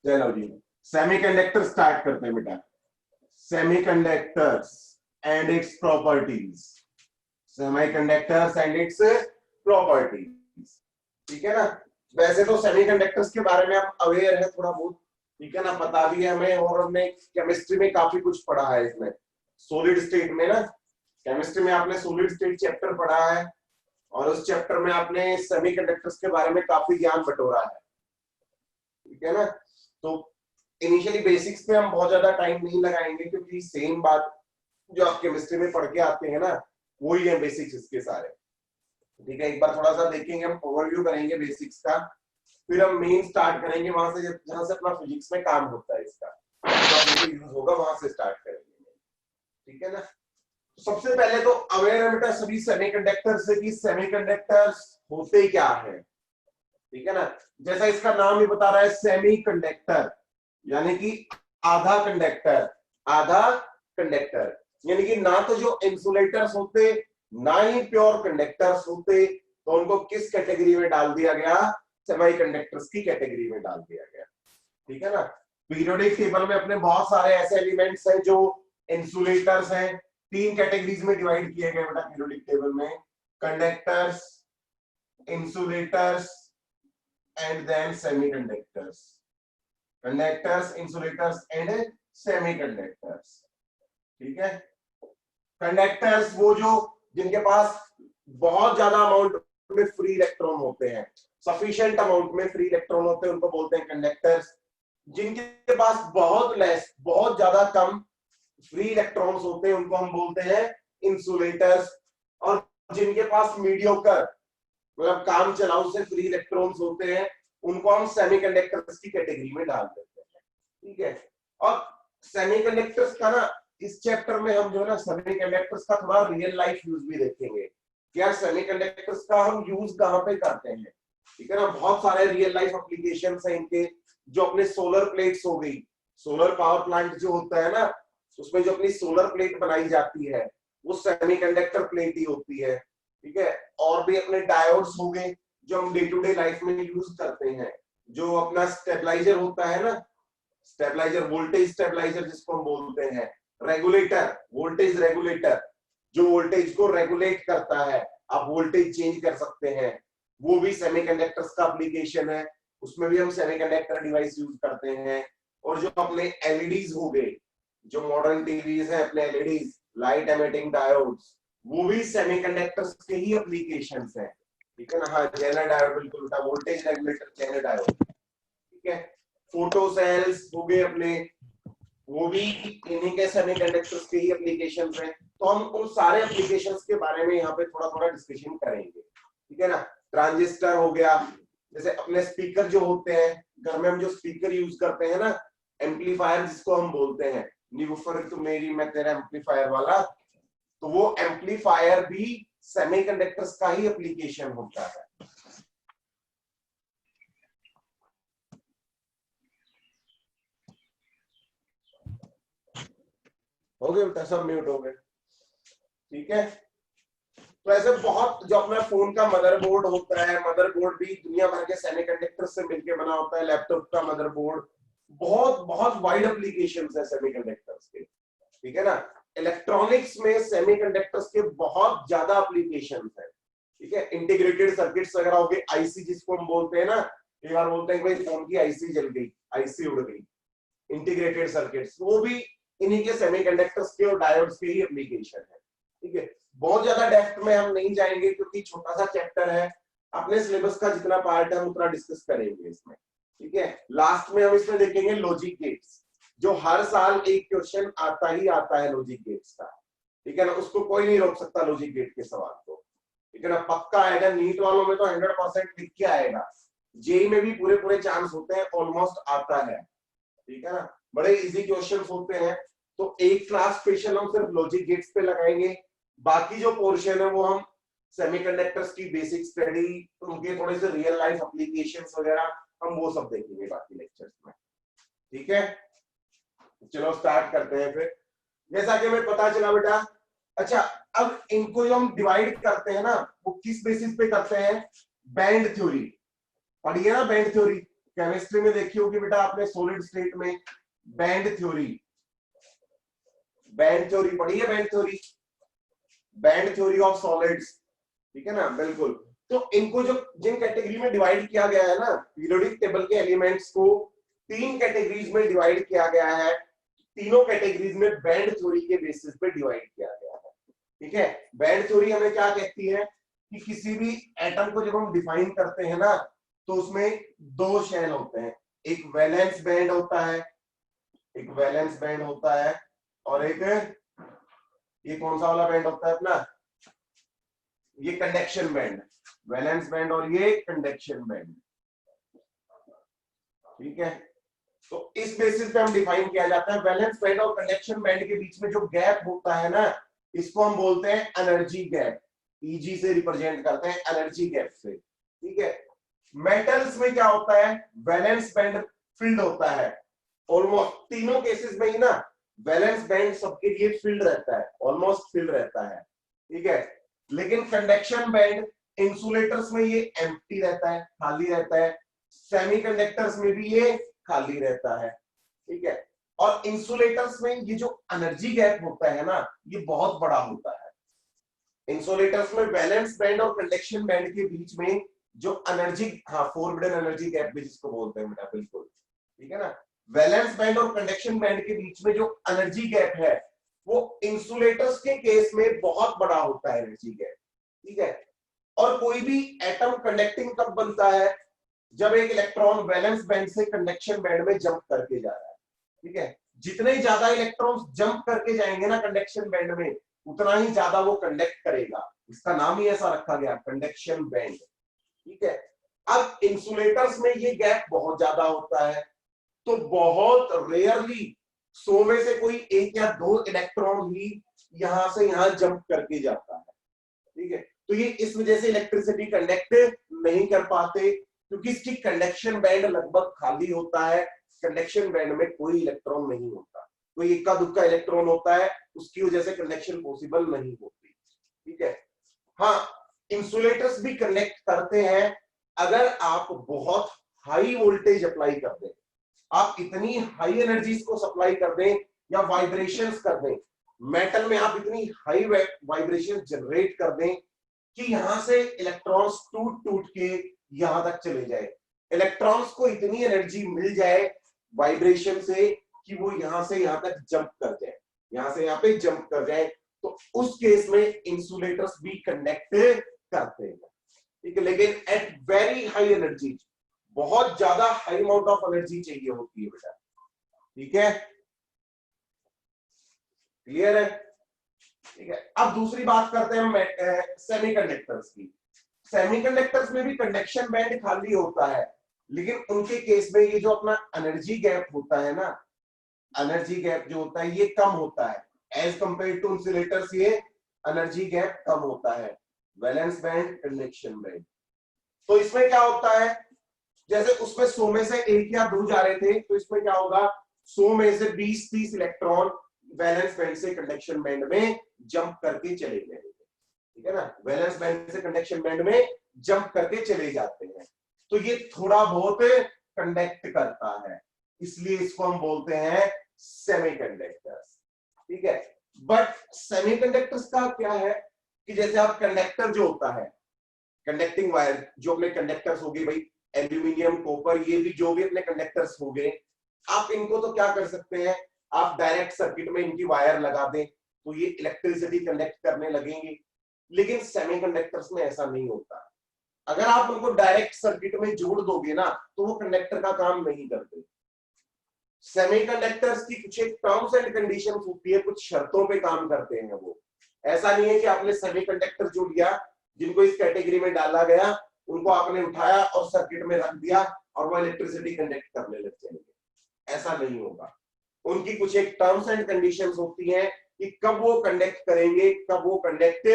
चलो जी, semiconductor start करते हैं बेटा। Semiconductors and its properties, semiconductors and its properties, ठीक है ना। वैसे तो सेमीकंडक्टर्स के बारे में हम अवेयर है थोड़ा बहुत, ठीक है ना, पता भी है हमें, और हमने केमिस्ट्री में काफी कुछ पढ़ा है इसमें, सॉलिड स्टेट में ना। केमिस्ट्री में आपने सॉलिड स्टेट चैप्टर पढ़ा है, और उस चैप्टर में आपने सेमीकंडक्टर्स के बारे में काफी ज्ञान बटोरा है, ठीक है ना। तो इनिशियली बेसिक्स पे हम बहुत ज्यादा टाइम नहीं लगाएंगे, क्योंकि सेम बात जो आप केमिस्ट्री में पढ़ के आते हैं ना, वही है बेसिक्स इसके सारे, ठीक है। एक बार थोड़ा सा देखेंगे, हम ओवरव्यू करेंगे बेसिक्स का, फिर हम मेन स्टार्ट करेंगे वहां से, जहां से अपना फिजिक्स में काम होता है इसका, जो यूज होगा वहां से स्टार्ट करेंगे, ठीक है ना। सबसे पहले तो अवेयर है बेटा सभी सेमीकंडक्टर से कि सेमीकंडक्टर्स होते क्या है, ठीक है ना। जैसा इसका नाम ही बता रहा है, सेमीकंडक्टर यानी कि आधा कंडक्टर, आधा कंडक्टर, यानी कि ना तो जो इंसुलेटर्स होते ना ही प्योर कंडक्टर्स होते, तो उनको किस कैटेगरी में डाल दिया गया, सेमीकंडक्टर्स की कैटेगरी में डाल दिया गया, ठीक है ना। पीरियोडिक टेबल में अपने बहुत सारे ऐसे एलिमेंट्स हैं जो इंसुलेटर्स हैं, तीन कैटेगरीज में डिवाइड किए गए बेटा पीरियोडिक टेबल में, conductors, insulators and then semiconductors, conductors, insulators and semiconductors, ठीक है। कंडक्टर्स वो जो जिनके पास बहुत ज्यादा अमाउंट में फ्री इलेक्ट्रॉन होते हैं, सफिशिएंट अमाउंट में फ्री इलेक्ट्रॉन होते हैं, उनको बोलते हैं कंडक्टर्स। जिनके पास बहुत लेस, बहुत ज्यादा कम फ्री इलेक्ट्रॉन्स होते हैं, उनको हम बोलते हैं इंसुलेटर्स। और जिनके पास मीडियोकर मतलब काम चलाऊ से फ्री इलेक्ट्रॉन्स होते हैं, उनको हम सेमीकंडक्टर्स की कैटेगरी में डाल देते हैं, ठीक है। और सेमीकंडक्टर्स का ना इस चैप्टर में हम जो है ना सेमीकंडक्टर्स का थोड़ा रियल लाइफ यूज भी देखेंगे, क्या सेमीकंडक्टर्स का हम यूज कहां पे करते हैं, ठीक है ना। बहुत सारे रियल लाइफ एप्लीकेशंस हैं इनके, जो अपने सोलर प्लेट्स हो गई, सोलर पावर प्लांट जो होता है ना, उसमें जो अपनी सोलर प्लेट बनाई जाती है वो सेमीकंडक्टर प्लेट ही होती है, ठीक है। और भी अपने डायोड्स हो गए जो हम डे टू डे लाइफ में यूज करते हैं, जो अपना स्टेबलाइजर होता है ना, स्टेबलाइजर, वोल्टेज स्टेबलाइजर जिसको हम बोलते हैं, रेगुलेटर, वोल्टेज रेगुलेटर, जो वोल्टेज को रेगुलेट करता है, आप वोल्टेज चेंज कर सकते हैं, वो भी सेमीकंडक्टर्स का एप्लीकेशन है, उसमें भी हम सेमीकंडक्टर डिवाइस यूज करते हैं। और जो अपने एलईडीज हो गए, जो मॉडर्न टीवीज है अपने एलईडीज, लाइट एमिटिंग डायोड्स, वो भी सेमीकंडक्टर्स के ही एप्लीकेशंस हैं, ठीक है ना। हाँ, जेनर डायोड बिल्कुल उल्टा, वोल्टेज रेगुलेटर जेनर डायोड, ठीक है। फोटो सेल्स हो गए अपने, वो भी इन्हीं के सेमीकंडक्टर्स के ही एप्लीकेशंस हैं। तो हम उन सारे एप्लीकेशंस के बारे में यहाँ पे थोड़ा थोड़ा डिस्कशन करेंगे, ठीक है ना। ट्रांजिस्टर हो गया, जैसे अपने स्पीकर जो होते हैं घर में, हम जो स्पीकर यूज करते हैं ना, एम्पलीफायर जिसको हम बोलते हैं, नीवूफर तू मेरी मैं तेरा एम्पलीफायर वाला, तो वो एम्पलीफायर भी सेमीकंडक्टर्स का ही एप्लीकेशन होता है। हो गए बेटा, सब म्यूट हो गए, ठीक है। तो ऐसे बहुत, जो अपना फोन का मदरबोर्ड होता है, मदरबोर्ड भी दुनिया भर के सेमीकंडक्टर से मिलकर बना होता है, लैपटॉप का मदरबोर्ड, बहुत बहुत वाइड एप्लीकेशंस है सेमीकंडक्टर्स के, ठीक है ना। इलेक्ट्रॉनिक्स में सेमीकंडक्टर्स के बहुत ज्यादा एप्लीकेशंस है, ठीक है। इंटीग्रेटेड सर्किट्स वगैरह हो गए, आईसी जिसको हम बोलते हैं ना, एक बार बोलते हैं भाई फोन की आईसी जल गई, आईसी उड़ गई, इंटीग्रेटेड सर्किट्स, वो भी इन्हीं के सेमीकंडक्टर्स के और डायोड्स के ही एप्लीकेशन है, ठीक है। बहुत ज्यादा डेप्थ में हम नहीं जाएंगे क्योंकि छोटा सा चैप्टर है, अपने सिलेबस का जितना पार्ट है हम उतना डिस्कस करेंगे इसमें, ठीक है। लास्ट में हम इसमें देखेंगे लॉजिक गेट्स, जो हर साल एक क्वेश्चन आता ही आता है लॉजिक गेट्स का, ठीक है ना, उसको कोई नहीं रोक सकता लॉजिक गेट के सवाल को, ठीक है ना, पक्का आएगा। नीट वालों में तो 100% लिख के आएगा, जेई में भी पूरे पूरे चांस होते हैं, ऑलमोस्ट आता है, ठीक है ना, बड़े इजी क्वेश्चंस होते हैं। तो एक क्लास स्पेशल हम सिर्फ लॉजिक गेट्स पे लगाएंगे, बाकी जो पोर्शन है वो हम सेमीकंडक्टर्स की बेसिक स्टडी, उनके थोड़े से रियल लाइफ एप्लीकेशंस वगैरह, हम वो सब देखेंगे बाकी लेक्चर्स में, ठीक है। चलो स्टार्ट करते हैं फिर। जैसा कि हमें पता चला बेटा, अच्छा अब इनको जो हम डिवाइड करते हैं ना, वो किस बेसिस पे करते हैं, बैंड थ्योरी, पढ़िए ना बैंड थ्योरी, केमिस्ट्री में देखी होगी बेटा आपने, सॉलिड स्टेट में बैंड थ्योरी पढ़ी है, बैंड थ्योरी ऑफ सॉलिड्स, ठीक है ना, बिल्कुल। तो इनको जो जिन कैटेगरी में डिवाइड किया गया है ना, पीरियोडिक टेबल के एलिमेंट्स को 3 कैटेगरीज में डिवाइड किया गया है, तीनों कैटेगरीज में बैंड थ्योरी के बेसिस पे डिवाइड किया गया है, ठीक है। बैंड थ्योरी हमें क्या कहती है कि किसी भी एटम को जब हम डिफाइन करते हैं ना, तो उसमें 2 शेल होते हैं, एक वैलेंस बैंड होता है, और एक ये कौन सा वाला बैंड होता है अपना, ये कंडक्शन बैंड, वैलेंस बैंड और ये कंडक्शन बैंड, ठीक है। तो इस बेसिस पे हम डिफाइन किया जाता है। वैलेंस बैंड और कंडक्शन बैंड के बीच में जो गैप होता है ना, इसको हम बोलते हैं एनर्जी गैप, ईजी से रिप्रेजेंट करते हैं एनर्जी गैप से, ठीक है। मेटल्स में क्या होता है, वैलेंस बैंड फिल्ड होता है, ऑलमोस्ट तीनों केसेस में ही ना वैलेंस बैंड सबके लिए फिल्ड रहता है, ऑलमोस्ट फिल्ड रहता है, ठीक है। लेकिन कंडक्शन बैंड इंसुलेटर्स में ये एम्प्टी रहता है, खाली रहता है, सेमीकंडक्टर्स में भी ये खाली रहता है, ठीक है। और इंसुलेटर्स में ये जो एनर्जी गैप होता है ना, ये बहुत बड़ा होता है। इंसुलेटर्स में वैलेंस बैंड और कंडक्शन बैंड के बीच में जो एनर्जी, हाँ, फोरबिडन एनर्जी गैप भी जिसको बोलते हैं बेटा, बिल्कुल, ठीक है ना। वैलेंस बैंड और कंडक्शन बैंड के बीच में जो एनर्जी गैप है, वो इंसुलेटर्स के केस में बहुत बड़ा होता है एनर्जी गैप, ठीक है। और कोई भी एटम कंडक्टिंग कब बनता है, जब एक इलेक्ट्रॉन वैलेंस बैंड से कंडक्शन बैंड में जंप करके जा रहा है, ठीक है। जितने ज्यादा इलेक्ट्रॉन्स जंप करके जाएंगे ना कंडक्शन बैंड में, उतना ही ज्यादा वो कंडक्ट करेगा, इसका नाम ही ऐसा रखा गया, कंडक्शन बैंड, ठीक है। अब इंसुलेटर्स में ये गैप बहुत ज्यादा होता है, तो बहुत रेयरली 100 में से कोई 1 या 2 इलेक्ट्रॉन ही यहां से यहां जंप करके जाता है, ठीक है। तो ये इस वजह से इलेक्ट्रिसिटी कंडक्ट नहीं कर पाते, क्योंकि इसकी कंडक्शन बैंड लगभग खाली होता है, कंडक्शन बैंड में कोई इलेक्ट्रॉन नहीं होता, कोई इक्का दुक्का इलेक्ट्रॉन होता है, उसकी वजह से कंडक्शन पॉसिबल नहीं होती, ठीक है। हाँ, इंसुलेटर्स भी कनेक्ट करते हैं अगर आप बहुत हाई वोल्टेज अप्लाई कर दें, आप इतनी हाई एनर्जीज को सप्लाई कर दें या वाइब्रेशंस कर दें, मेटल में आप इतनी हाई वाइब्रेशन जनरेट कर दें कि यहां से इलेक्ट्रॉन्स टूट टूट के यहां तक चले जाए, इलेक्ट्रॉन्स को इतनी एनर्जी मिल जाए वाइब्रेशन से कि वो यहां से यहां तक जंप कर जाए, यहां से यहां पे जंप कर जाए, तो उस केस में इंसुलेटर्स भी कंडक्ट करते हैं, ठीक है। लेकिन एट वेरी हाई एनर्जी, बहुत ज्यादा हाई अमाउंट ऑफ एनर्जी चाहिए होती है बेटा, ठीक है, क्लियर है, ठीक है। अब दूसरी बात करते हैं हम सेमीकंडक्टर्स की। सेमीकंडक्टर्स में भी कंडक्शन बैंड खाली होता है, लेकिन उनके केस में ये जो अपना एनर्जी गैप होता है ना, एनर्जी गैप जो होता है ये कम होता है, एज कंपेयर टू इंसुलेटर्स ये एनर्जी गैप कम होता है, वैलेंस बैंड, कंडक्शन बैंड। तो इसमें क्या होता है, जैसे उसमें 100 में से 1 या 2 जा रहे थे, तो इसमें क्या होगा, 100 में से 20-30 इलेक्ट्रॉन वैलेंस बैंड से कंडक्शन बैंड में जंप करके चले गए, ठीक है ना, वैलेंस बैंड से कंडक्शन बैंड में जंप करके चले जाते हैं, तो ये थोड़ा बहुत कंडक्ट करता है, इसलिए इसको हम बोलते हैं सेमीकंडक्टर्स, ठीक है। बट सेमीकंडक्टर्स का क्या है कि जैसे आप कंडक्टर जो होता है, कंडक्टिंग वायर जो अपने कंडक्टर्स हो गए भाई, एल्यूमिनियम, कॉपर, ये भी जो भी अपने कंडक्टर्स हो गए, आप इनको तो क्या कर सकते हैं, आप डायरेक्ट सर्किट में इनकी वायर लगा दें तो ये इलेक्ट्रिसिटी कंडक्ट करने लगेंगे, लेकिन सेमीकंडक्टर्स में ऐसा नहीं होता, अगर आप उनको डायरेक्ट सर्किट में जोड़ दोगे ना, तो वो कंडक्टर का काम नहीं करते। सेमीकंडक्टर्स की कुछ एक टर्म्स एंड कंडीशंस होती है, कुछ शर्तों पे काम करते हैं वो, ऐसा नहीं है कि आपने सेमीकंडक्टर जो लिया, जिनको इस कैटेगरी में डाला गया, उनको आपने उठाया और सर्किट में रख दिया और वो इलेक्ट्रिसिटी कंडक्ट करने लग जाएंगे, ऐसा नहीं होगा। उनकी कुछ एक टर्म्स एंड कंडीशंस होती हैं कि कब वो कंडक्ट करेंगे, कब वो कंडक्ट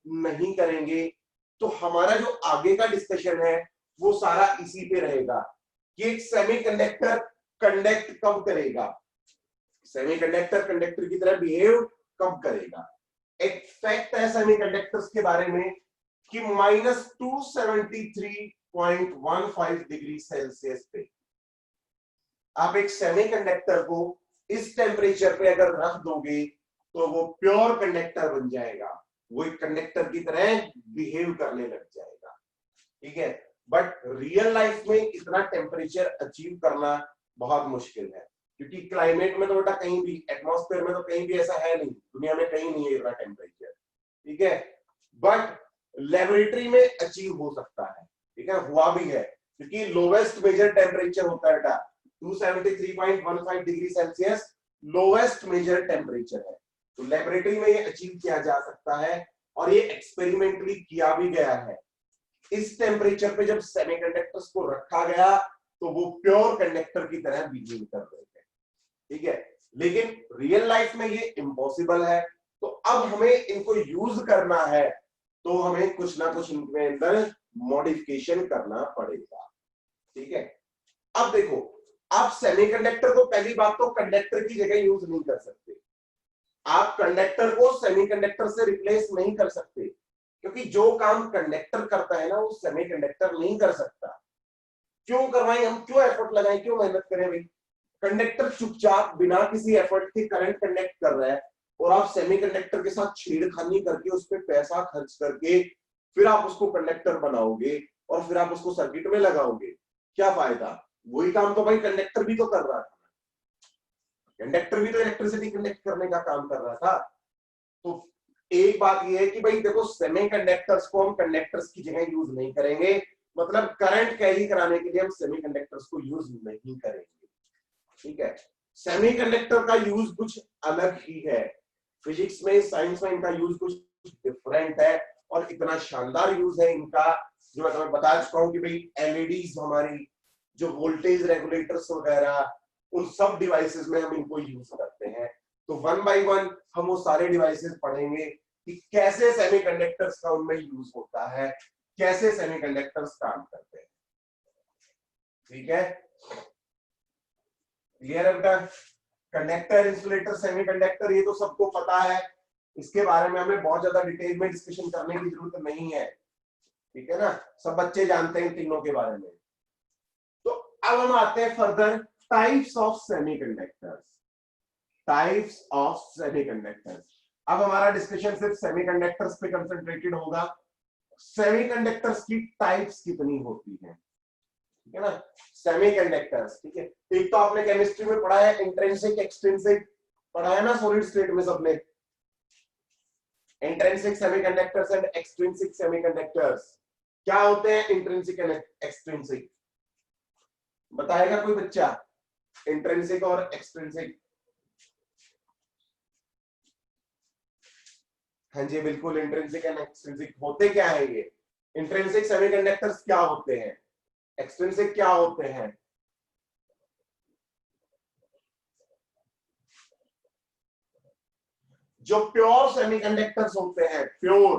नहीं करेंगे। तो हमारा जो आगे का डिस्कशन है वो सारा इसी पे रहेगा कि एक सेमीकंडक्टर कंडक्ट कब करेगा, सेमीकंडक्टर कंडक्टर की तरह बिहेव कब करेगा। एक फैक्ट है सेमीकंडक्टर्स के बारे में कि -273.15 डिग्री सेल्सियस पे आप एक सेमीकंडक्टर को इस टेम्परेचर पे अगर रख दोगे तो वो प्योर कंडक्टर बन जाएगा, वो एक कंडक्टर की तरह बिहेव करने लग जाएगा, ठीक है। बट रियल लाइफ में इतना टेम्परेचर अचीव करना बहुत मुश्किल है, क्योंकि क्लाइमेट में तो बेटा कहीं भी, एटमॉस्फेयर में तो कहीं भी ऐसा है नहीं, दुनिया में कहीं नहीं है इतना टेम्परेचर, ठीक है। बट लेबोरेटरी में अचीव हो सकता है, ठीक है, हुआ भी है, क्योंकि लोवेस्ट मेजर टेम्परेचर होता है बेटा 273.15 degree Celsius lowest major temperature है। तो लेबोरेटरी में ये अचीव किया जा सकता है और ये एक्सपेरिमेंटली किया भी गया है। इस टेम्परेचर पे जब सेमीकंडक्टर्स को रखा गया तो वो प्योर कंडक्टर की तरह बिहेव कर रहे थे, ठीक है। लेकिन रियल लाइफ में ये इम्पॉसिबल है, तो अब हमें इनको यूज करना है तो हमें कुछ ना कुछ इनके अंदर मॉडिफिकेशन करना पड़ेगा, ठीक है। अब देखो, आप सेमीकंडक्टर को पहली बात तो कंडक्टर की जगह यूज नहीं कर सकते, आप कंडक्टर को सेमीकंडक्टर से रिप्लेस नहीं कर सकते, क्योंकि जो काम कंडक्टर करता है ना वो सेमीकंडक्टर नहीं कर सकता। क्यों करवाएं हम, क्यों एफर्ट लगाएं, क्यों मेहनत करें भाई। कंडक्टर चुपचाप बिना किसी एफर्ट के करंट कंडक्ट कर रहा है, और आप सेमीकंडक्टर के साथ छेड़खानी करके उस पर पैसा खर्च करके फिर आप उसको कंडक्टर बनाओगे और फिर आप उसको सर्किट में लगाओगे, क्या फायदा। वही काम तो भाई कंडक्टर भी तो कर रहा था, कंडक्टर भी तो इलेक्ट्रिसिटी कंडक्ट करने का काम कर रहा था। तो एक बात यह है कि भाई देखो, सेमीकंडक्टर्स को हम कंडक्टर्स की जगह यूज नहीं करेंगे, मतलब करंट कैरी कराने के लिए हम सेमीकंडक्टर्स को यूज नहीं करेंगे, ठीक है। सेमीकंडक्टर का यूज कुछ अलग ही है, फिजिक्स में साइंस में इनका यूज कुछ डिफरेंट है, और इतना शानदार यूज है इनका जो मैं तुम्हें बता चुका हूं कि भाई एलईडीज हमारी जो वोल्टेज रेगुलेटर्स वगैरह उन सब डिवाइसेस में हम इनको यूज करते हैं। तो वन बाय वन हम वो सारे डिवाइसेस पढ़ेंगे कि कैसे सेमीकंडक्टर्स का उनमें यूज होता है, कैसे सेमीकंडक्टर्स काम करते हैं, ठीक है। क्लियर है बेटा। कंडक्टर, इंसुलेटर, सेमीकंडक्टर ये तो सबको पता है, इसके बारे में हमें बहुत ज्यादा डिटेल में डिस्कशन करने की जरूरत नहीं है, ठीक है ना, सब बच्चे जानते हैं तीनों के बारे में। तो अब हम आते हैं further types of semiconductors, types of semiconductors. अब हमारा डिस्कशन सिर्फ सेमीकंडक्टर्स पे कंसंट्रेटेड होगा। सेमीकंडक्टर्स की टाइप्स कितनी होती हैं, ठीक है ना, सेमीकंडक्टर्स, ठीक है। एक तो आपने केमिस्ट्री में पढ़ा है इंट्रिंसिक एक्सट्रिंसिक, पढ़ा है ना सॉलिड स्टेट में सबने, intrinsic semiconductors and extrinsic semiconductors. क्या होते हैं इंट्रिंसिक एंड एक्सट्रिंसिक, बताएगा कोई बच्चा, इंट्रिंसिक और एक्सट्रिंसिक। हाँ जी बिल्कुल, इंट्रिंसिक एंड एक्सट्रिंसिक होते क्या है ये, इंट्रिंसिक सेमीकंडक्टर्स क्या होते हैं, एक्सट्रिंसिक क्या होते हैं। जो प्योर सेमीकंडक्टर्स होते हैं, प्योर,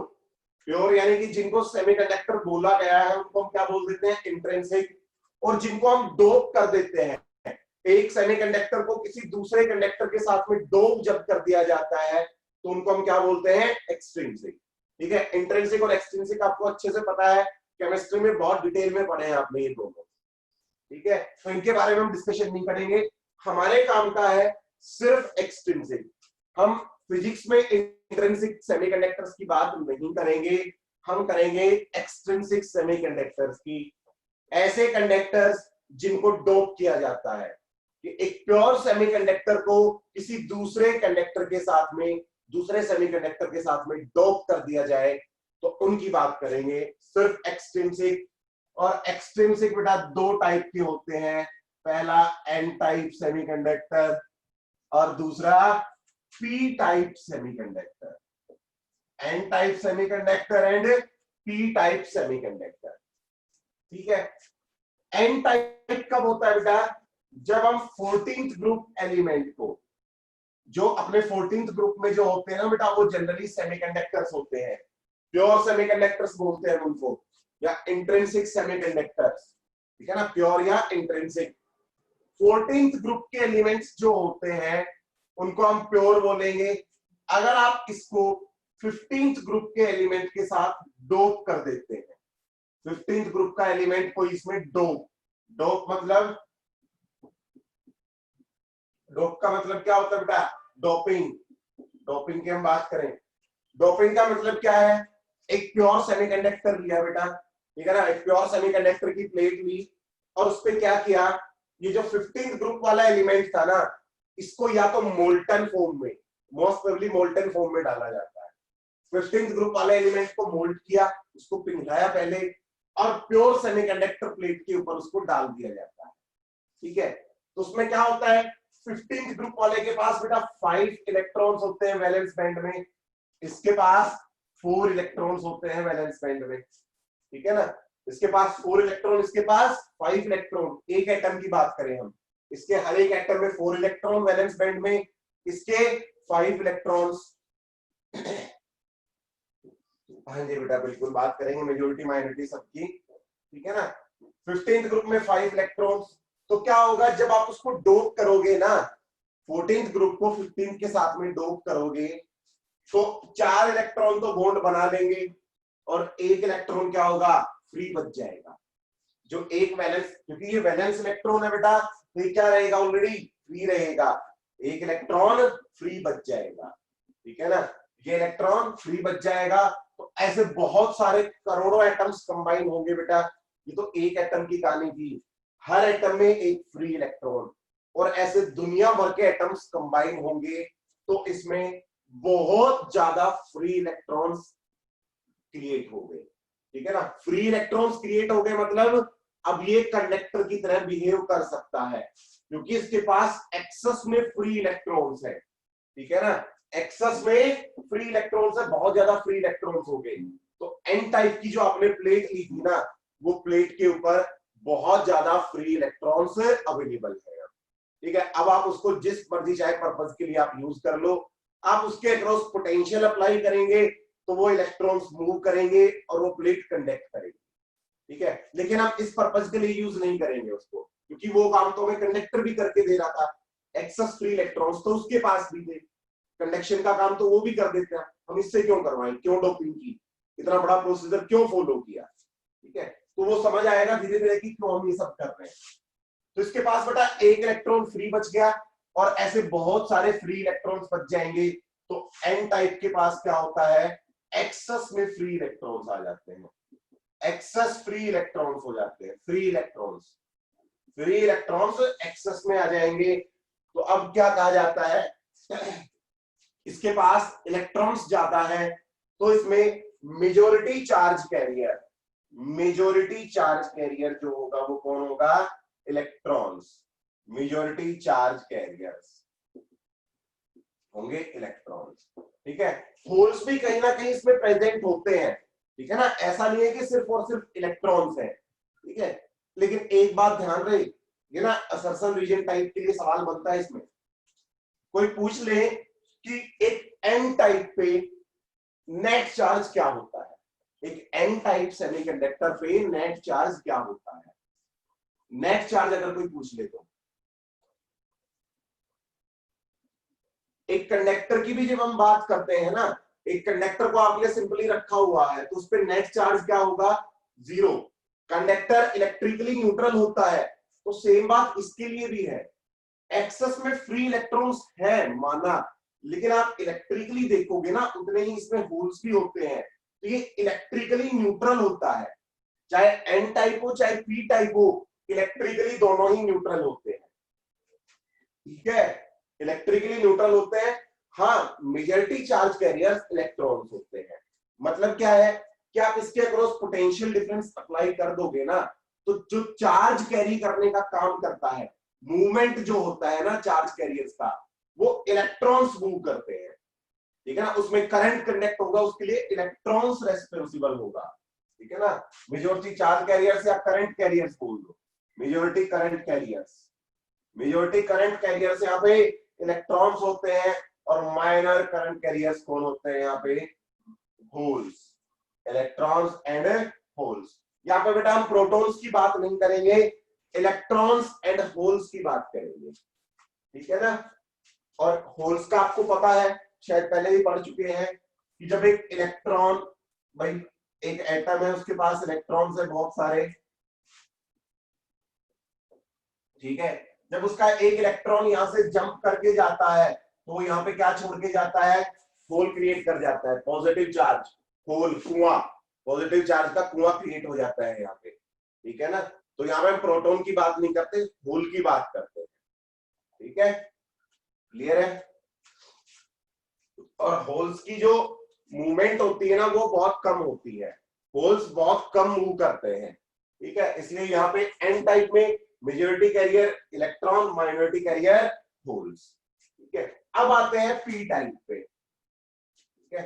प्योर यानी कि जिनको सेमीकंडक्टर बोला गया है उनको हम क्या बोल देते हैं, इंट्रिंसिक। और जिनको हम डोप कर देते हैं, एक सेमीकंडक्टर को किसी दूसरे कंडक्टर के साथ में डोप जब कर दिया जाता है तो उनको हम क्या बोलते हैं, एक्सट्रिंसिक, ठीक है। इंट्रिंसिक और एक्सट्रिंसिक आपको अच्छे से पता है, केमिस्ट्री में बहुत डिटेल में पढ़े हैं आपने ये दोनों, ठीक है। तो इनके बारे में हम डिस्कशन नहीं करेंगे, हमारे काम का है सिर्फ एक्सट्रिंसिक। हम फिजिक्स में इंट्रिंसिक सेमीकंडक्टर्स की बात नहीं करेंगे, हम करेंगे एक्सट्रिंसिक सेमीकंडक्टर्स की, ऐसे कंडक्टर्स जिनको डोप किया जाता है, कि एक प्योर सेमीकंडक्टर को किसी दूसरे कंडक्टर के साथ में, दूसरे सेमीकंडक्टर के साथ में डोप कर दिया जाए, तो उनकी बात करेंगे सिर्फ एक्सट्रिंसिक। और एक्सट्रिंसिक बेटा दो टाइप के होते हैं, पहला एन टाइप सेमीकंडक्टर और दूसरा P type semiconductor, N type semiconductor and P type semiconductor, ठीक है। एन टाइप कब होता है बेटा, जब हम 14th ग्रुप एलिमेंट को, जो अपने 14th ग्रुप में जो होते हैं ना बेटा, वो जनरली सेमीकंडक्टर्स होते हैं, प्योर सेमीकंडक्टर्स बोलते हैं उनको, या इंट्रिंसिक सेमीकंडक्टर्स, ठीक है ना, प्योर या इंट्रिंसिक। 14th ग्रुप के एलिमेंट्स जो होते हैं उनको हम प्योर बोलेंगे। अगर आप इसको 15th ग्रुप के एलिमेंट के साथ डोप कर देते हैं, 15th ग्रुप का एलिमेंट कोई इसमें डोप, डोप मतलब डोप का मतलब क्या होता है बेटा? डोपिंग। डोपिंग की हम बात करें, डोपिंग का मतलब क्या है? एक प्योर सेमीकंडक्टर लिया बेटा, ठीक है ना, एक प्योर सेमीकंडक्टर की प्लेट ली और उस पे क्या किया, ये जो 15th ग्रुप वाला एलिमेंट था ना, इसको या तो मोल्टन फॉर्म में, मोस्ट प्रोबेबली मोल्टन फॉर्म में डाला जाता है। 15th ग्रुप वाले एलिमेंट को मोल्ड किया, उसको पिघलाया पहले और प्योर सेमीकंडक्टर प्लेट के ऊपर उसको डाल दिया जाता है, ठीक है। तो उसमें क्या होता है, 15th ग्रुप वाले के पास बेटा 5 इलेक्ट्रॉन्स होते हैं वैलेंस बैंड में, इसके पास 4 इलेक्ट्रॉन्स होते हैं वैलेंस बैंड में, ठीक है ना। इसके पास 4 इलेक्ट्रॉन, इसके पास 5 इलेक्ट्रॉन, एक एटम की बात करें हम, इसके हर एक एटम में 4 इलेक्ट्रॉन वैलेंस बैंड में, इसके 5 इलेक्ट्रॉन्स। हाँ जी बेटा बिल्कुल बात करेंगे मेजोरिटी माइनॉरिटी सबकी, ठीक है ना। 15th ग्रुप में 5 इलेक्ट्रॉन्स, तो क्या होगा जब आप उसको डोप करोगे ना, 14th ग्रुप को 15 के साथ में डोप करोगे तो 4 इलेक्ट्रॉन तो बॉन्ड बना लेंगे और एक इलेक्ट्रॉन क्या होगा, फ्री बच जाएगा। जो एक वैलेंस, क्योंकि ये वैलेंस इलेक्ट्रॉन है बेटा, तो ये क्या रहेगा, ऑलरेडी फ्री रहेगा, एक इलेक्ट्रॉन फ्री बच जाएगा, ठीक है ना। ये इलेक्ट्रॉन फ्री बच जाएगा, तो ऐसे बहुत सारे करोड़ों एटम्स कंबाइन होंगे बेटा। ये तो एक एटम की कहानी थी, हर एटम में एक फ्री इलेक्ट्रॉन, और ऐसे दुनिया भर के एटम्स कंबाइन होंगे तो इसमें बहुत ज्यादा फ्री इलेक्ट्रॉन्स क्रिएट हो गए, ठीक है ना। फ्री इलेक्ट्रॉन्स क्रिएट हो गए मतलब अब ये कंडक्टर की तरह बिहेव कर सकता है, क्योंकि इसके पास एक्सेस में फ्री इलेक्ट्रॉन्स है, ठीक है ना। एक्सेस में फ्री इलेक्ट्रॉन्स है, बहुत ज्यादा फ्री इलेक्ट्रॉन्स हो गए, तो एन टाइप की जो आपने प्लेट ली थी ना, वो प्लेट के ऊपर बहुत ज्यादा फ्री इलेक्ट्रॉन्स अवेलेबल है, ठीक है। अब आप उसको जिस मर्जी चाहे पर्पज के लिए आप यूज कर लो, आप उसके अक्रॉस पोटेंशियल अप्लाई करेंगे तो वो इलेक्ट्रॉन्स मूव करेंगे और वो प्लेट कंडक्ट करेगी, ठीक है। लेकिन हम इस पर्पज के लिए यूज नहीं करेंगे उसको, क्योंकि वो काम तो हमें कंडक्टर भी करके दे रहा था, एक्सेस फ्री इलेक्ट्रॉन्स तो उसके पास भी थे, कंडक्शन का काम तो वो भी कर देते हैं, हम इससे क्यों करवाएं, क्यों डोपिंग की, इतना बड़ा प्रोसीजर क्यों फॉलो किया, ठीक है। तो वो समझ आएगा धीरे धीरे कि क्यों हम ये सब कर रहे हैं। तो इसके पास बेटा एक इलेक्ट्रॉन फ्री बच गया और ऐसे बहुत सारे फ्री इलेक्ट्रॉन्स बच जाएंगे, तो एन टाइप के पास क्या होता है, एक्सेस में फ्री इलेक्ट्रॉन्स आ जाते हैं, एक्सेस फ्री इलेक्ट्रॉन्स हो जाते हैं, फ्री इलेक्ट्रॉन्स एक्सेस में आ जाएंगे। तो अब क्या कहा जाता है, इसके पास इलेक्ट्रॉन्स ज्यादा है तो इसमें majority charge carrier, majority charge carrier जो होगा वो कौन होगा, इलेक्ट्रॉन्स, मेजॉरिटी चार्ज कैरियर्स होंगे इलेक्ट्रॉन्स, ठीक है। होल्स भी कहीं ना कहीं इसमें प्रेजेंट होते हैं, ठीक है ना, ऐसा नहीं है कि सिर्फ और सिर्फ इलेक्ट्रॉन्स है, ठीक है। लेकिन एक बात ध्यान रहे, ये ना असर्शन रीजन टाइप के लिए सवाल बनता है इसमें, कोई पूछ ले कि एक एन टाइप पे नेट चार्ज क्या होता है, एक एन टाइप सेमीकंडक्टर पे नेट चार्ज क्या होता है, नेट चार्ज अगर कोई पूछ ले तो, एक कंडक्टर की भी जब हम बात करते हैं ना, एक कंडक्टर को आपने सिंपली रखा हुआ है तो उस पर नेट चार्ज क्या होगा, 0। कंडक्टर इलेक्ट्रिकली न्यूट्रल होता है, तो सेम बात इसके लिए भी है, एक्सेस में फ्री इलेक्ट्रॉन्स है माना, लेकिन आप इलेक्ट्रिकली देखोगे ना उतने ही इसमें होल्स भी होते हैं, तो ये इलेक्ट्रिकली न्यूट्रल होता है, चाहे एन टाइप हो चाहे पी टाइप हो, इलेक्ट्रिकली दोनों ही न्यूट्रल होते हैं, ठीक है, इलेक्ट्रिकली न्यूट्रल होते हैं। हाँ, मेजॉरिटी चार्ज कैरियर्स इलेक्ट्रॉन्स होते हैं। मतलब क्या है कि आप इसके अक्रॉस पोटेंशियल डिफरेंस अप्लाई कर दोगे ना, तो जो चार्ज कैरी करने का काम करता है, मूवमेंट जो होता है ना चार्ज कैरियर्स का, वो इलेक्ट्रॉन्स मूव करते हैं, ठीक है ना, उसमें करंट कंडक्ट होगा, उसके लिए इलेक्ट्रॉन्स रेस्पॉन्सिबल होगा, ठीक है ना। मेजॉरिटी चार्ज कैरियर्स या करंट कैरियर्स बोल दो, majority current carriers, majority current carriers यहाँ पे इलेक्ट्रॉन्स होते हैं, और माइनर करंट कैरियर्स कौन होते हैं यहाँ पे, होल्स, इलेक्ट्रॉन्स एंड होल्स। यहाँ पे बेटा हम प्रोटॉन्स की बात नहीं करेंगे, इलेक्ट्रॉन्स एंड होल्स की बात करेंगे, ठीक है ना। और होल्स का आपको पता है, शायद पहले ही पढ़ चुके हैं, कि जब एक इलेक्ट्रॉन, भाई एक एटम है उसके पास इलेक्ट्रॉन्स है बहुत सारे, ठीक है, जब उसका एक इलेक्ट्रॉन यहां से जंप करके जाता है तो वो यहाँ पे क्या छोड़ के जाता है, होल क्रिएट कर जाता है, पॉजिटिव चार्ज, होल, कुआं, पॉजिटिव चार्ज का कुआं क्रिएट हो जाता है यहाँ पे, ठीक है ना। तो यहाँ पे हम प्रोटॉन की बात नहीं करते, होल की बात करते हैं, ठीक है, क्लियर है। और होल्स की जो मूवमेंट होती है ना वो बहुत कम होती है, होल्स बहुत कम मूव करते हैं, ठीक है, इसलिए यहाँ पे एन टाइप में majority carrier electron, minority carrier holes, ठीक है। अब आते हैं पी टाइप पे, ठीक है।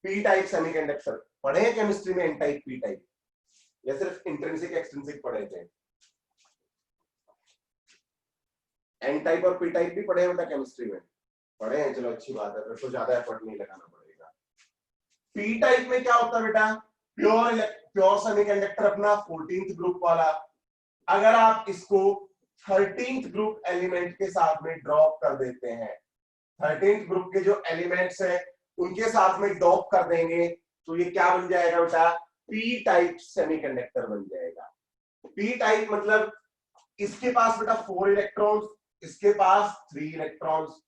पी टाइप सेमीकंडक्टर पढ़े हैं केमिस्ट्री में, एन टाइप, पी टाइप, या सिर्फ इंट्रिंसिक एक्सट्रिंसिक पढ़े थे? एन टाइप और पी टाइप भी पढ़े हैं बेटा केमिस्ट्री में? पढ़े हैं, चलो अच्छी बात है, फिर तो ज्यादा एफर्ट नहीं लगाना पड़ेगा। पी टाइप में क्या होता है बेटा, प्योर सेमीकंडक्टर अपना 14th ग्रुप वाला, अगर आप इसको 13th ग्रुप एलिमेंट के साथ में ड्रॉप कर देते हैं, 13th ग्रुप के जो एलिमेंट्स हैं उनके साथ में ड्रॉप कर देंगे तो ये क्या बन जाएगा बेटा, पी टाइप सेमीकंडक्टर बन जाएगा। पी टाइप मतलब इसके पास बेटा 4 इलेक्ट्रॉन्स, इसके पास 3 इलेक्ट्रॉन्स,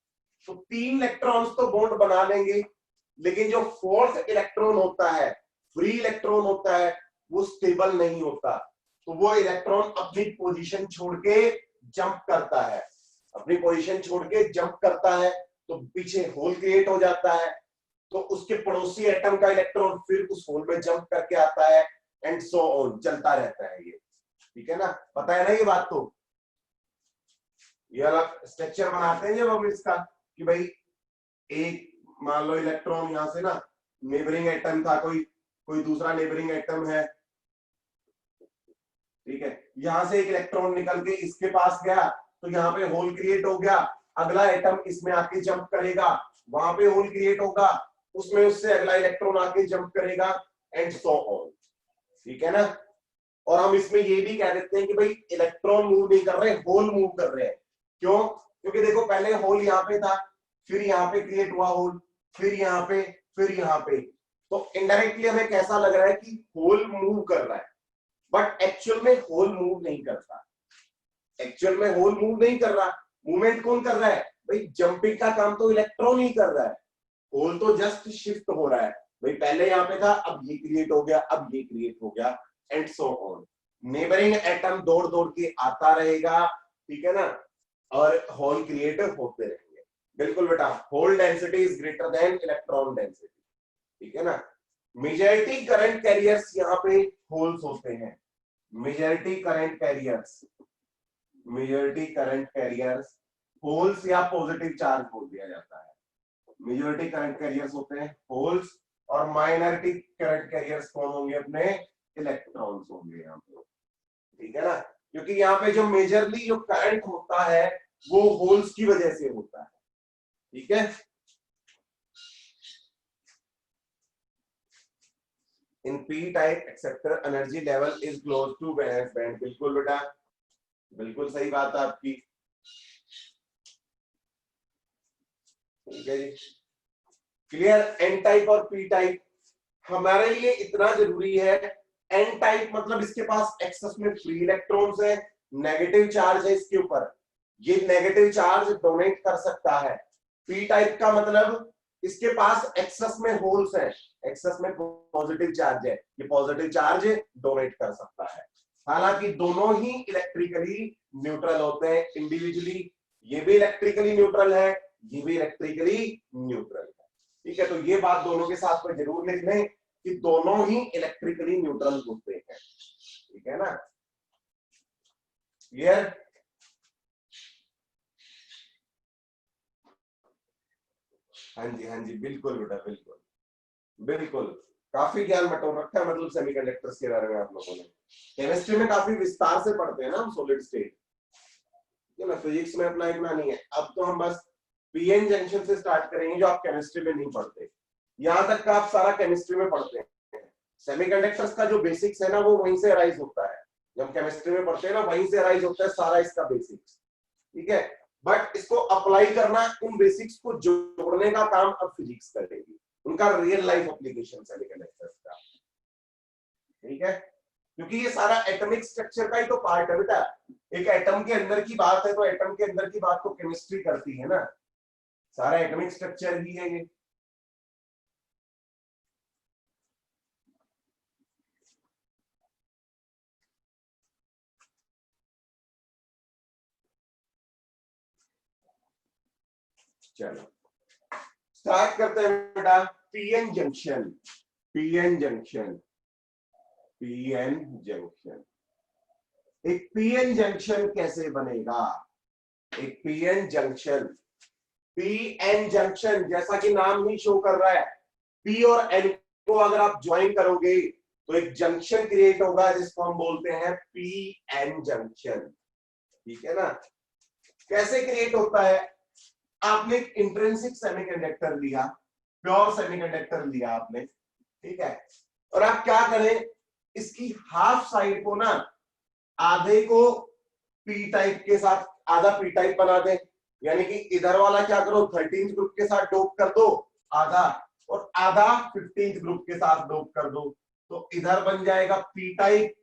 तो 3 इलेक्ट्रॉन्स तो बॉन्ड बना लेंगे, लेकिन जो 4th इलेक्ट्रॉन होता है, फ्री इलेक्ट्रॉन होता है, वो स्टेबल नहीं होता, तो वो इलेक्ट्रॉन अपनी पोजीशन छोड़ के जंप करता है, अपनी पोजीशन छोड़ के जंप करता है, तो पीछे होल क्रिएट हो जाता है, तो उसके पड़ोसी एटम का इलेक्ट्रॉन फिर उस होल में जंप करके आता है, एंड सो ऑन, चलता रहता है ये, ठीक है ना, पता है ना ये बात। तो ये अलग स्ट्रक्चर बनाते हैं जब हम इसका, कि भाई एक मान लो इलेक्ट्रॉन यहां से ना, नेबरिंग एटम था, कोई दूसरा नेबरिंग एटम है, ठीक है, यहां से एक इलेक्ट्रॉन निकल के इसके पास गया तो यहाँ पे होल क्रिएट हो गया, अगला एटम इसमें आके जंप करेगा, वहां पे होल क्रिएट होगा, उसमें उससे अगला इलेक्ट्रॉन आके जंप करेगा, एंड सो ऑन, ठीक है ना। और हम इसमें ये भी कह देते हैं कि भाई इलेक्ट्रॉन मूव नहीं कर रहे, होल मूव कर रहे हैं। क्यों? क्योंकि देखो पहले होल यहाँ पे था, फिर यहाँ पे क्रिएट हुआ होल, फिर यहाँ पे, फिर यहाँ पे, तो इनडायरेक्टली हमें कैसा लग रहा है कि होल मूव कर रहा है, बट एक्चुअल में होल मूव नहीं करता, एक्चुअल में होल मूव नहीं कर रहा, मूवमेंट कौन कर रहा है भाई, जंपिंग का काम तो इलेक्ट्रॉन ही कर रहा है, होल तो जस्ट शिफ्ट हो रहा है, भाई पहले यहाँ पे था, अब ये क्रिएट हो गया, अब ये क्रिएट हो गया, and so on, neighbouring atom दौड़ दौड़ के आता रहेगा, ठीक है ना, और होल क्रिएट होते रहेंगे। बिल्कुल बेटा, hole density is greater than electron density, ठीक है ना। मेजॉरिटी करंट कैरियर्स यहाँ पे होल्स होते हैं, majority current carriers, majority current carriers holes या पॉजिटिव चार्ज बोल दिया जाता है, मेजॉरिटी करंट कैरियर्स होते हैं होल्स, और माइनॉरिटी करंट कैरियर्स कौन होंगे, अपने इलेक्ट्रॉन्स होंगे यहाँ पे, ठीक है ना, क्योंकि यहाँ पे जो मेजरली जो करंट होता है वो होल्स की वजह से होता है, ठीक है। In p type acceptor energy level is close to valence band, बिल्कुल बेटा, बिल्कुल सही बात है आपकी, ठीक है जी, क्लियर। एन टाइप और पी टाइप हमारे लिए इतना जरूरी है, एन टाइप मतलब इसके पास एक्सेस में फ्री इलेक्ट्रॉन्स है, नेगेटिव चार्ज है इसके ऊपर, ये नेगेटिव चार्ज डोनेट कर सकता है। पी टाइप का मतलब इसके पास एक्सेस में होल्स है, एक्सेस में पॉजिटिव चार्ज है, ये पॉजिटिव चार्ज डोनेट कर सकता है। हालांकि दोनों ही इलेक्ट्रिकली न्यूट्रल होते हैं इंडिविजुअली, ये भी इलेक्ट्रिकली न्यूट्रल है, ये भी इलेक्ट्रिकली न्यूट्रल है, ठीक है। तो ये बात दोनों के साथ में जरूर लिख लें कि दोनों ही इलेक्ट्रिकली न्यूट्रल होते हैं, ठीक है ना, क्लियर। हाँ जी, हाँ जी, बिल्कुल बेटा, बिल्कुल बिल्कुल, काफी ज्ञान बटोर रखा है मतलब सेमीकंडक्टर्स के बारे में आप लोगों ने, केमिस्ट्री में काफी विस्तार से पढ़ते हैं ना हम सॉलिड स्टेट, ठीक है ना, फिजिक्स में अपना इतना नहीं है। अब तो हम बस पीएन जंक्शन से स्टार्ट करेंगे जो आप केमिस्ट्री में नहीं पढ़ते, यहां तक का आप सारा केमिस्ट्री में पढ़ते हैं। सेमीकंडक्टर्स का जो बेसिक्स है ना वो वहीं से अराइज होता है, जब केमिस्ट्री में पढ़ते हैं ना वहीं से अराइज होता है सारा इसका बेसिक्स, ठीक है। बट इसको अप्लाई करना, उन बेसिक्स को जोड़ने का काम अब फिजिक्स करेगी, उनका रियल लाइफ एप्लीकेशन सेमीकंडक्टर्स का, ठीक है, क्योंकि ये सारा एटॉमिक स्ट्रक्चर का ही तो पार्ट है बेटा। एक एटम के अंदर की बात है तो एटम के अंदर की बात तो केमिस्ट्री करती है ना, सारा एटॉमिक स्ट्रक्चर ही है ये। चलो स्टार्ट करते हैं बेटा। PN junction, PN junction, PN junction. एक पीएन जंक्शन कैसे बनेगा? एक पीएन जंक्शन, पीएन जंक्शन जैसा कि नाम ही शो कर रहा है, पी और एन को अगर आप ज्वाइन करोगे तो एक जंक्शन क्रिएट होगा जिसको हम बोलते हैं पीएन जंक्शन। ठीक है ना? कैसे क्रिएट होता है? आपने एक इंट्रिंसिक सेमीकंडक्टर लिया, प्योर सेमीकंडक्टर लिया आपने, ठीक है, और आप क्या करें, इसकी हाफ साइड को ना आधे को पी टाइप के साथ, आधा पी टाइप बना दे, यानी कि इधर वाला क्या करो 13th ग्रुप के साथ डोप कर दो आधा, और आधा 15th ग्रुप के साथ डोप कर दो, तो इधर बन जाएगा पी टाइप,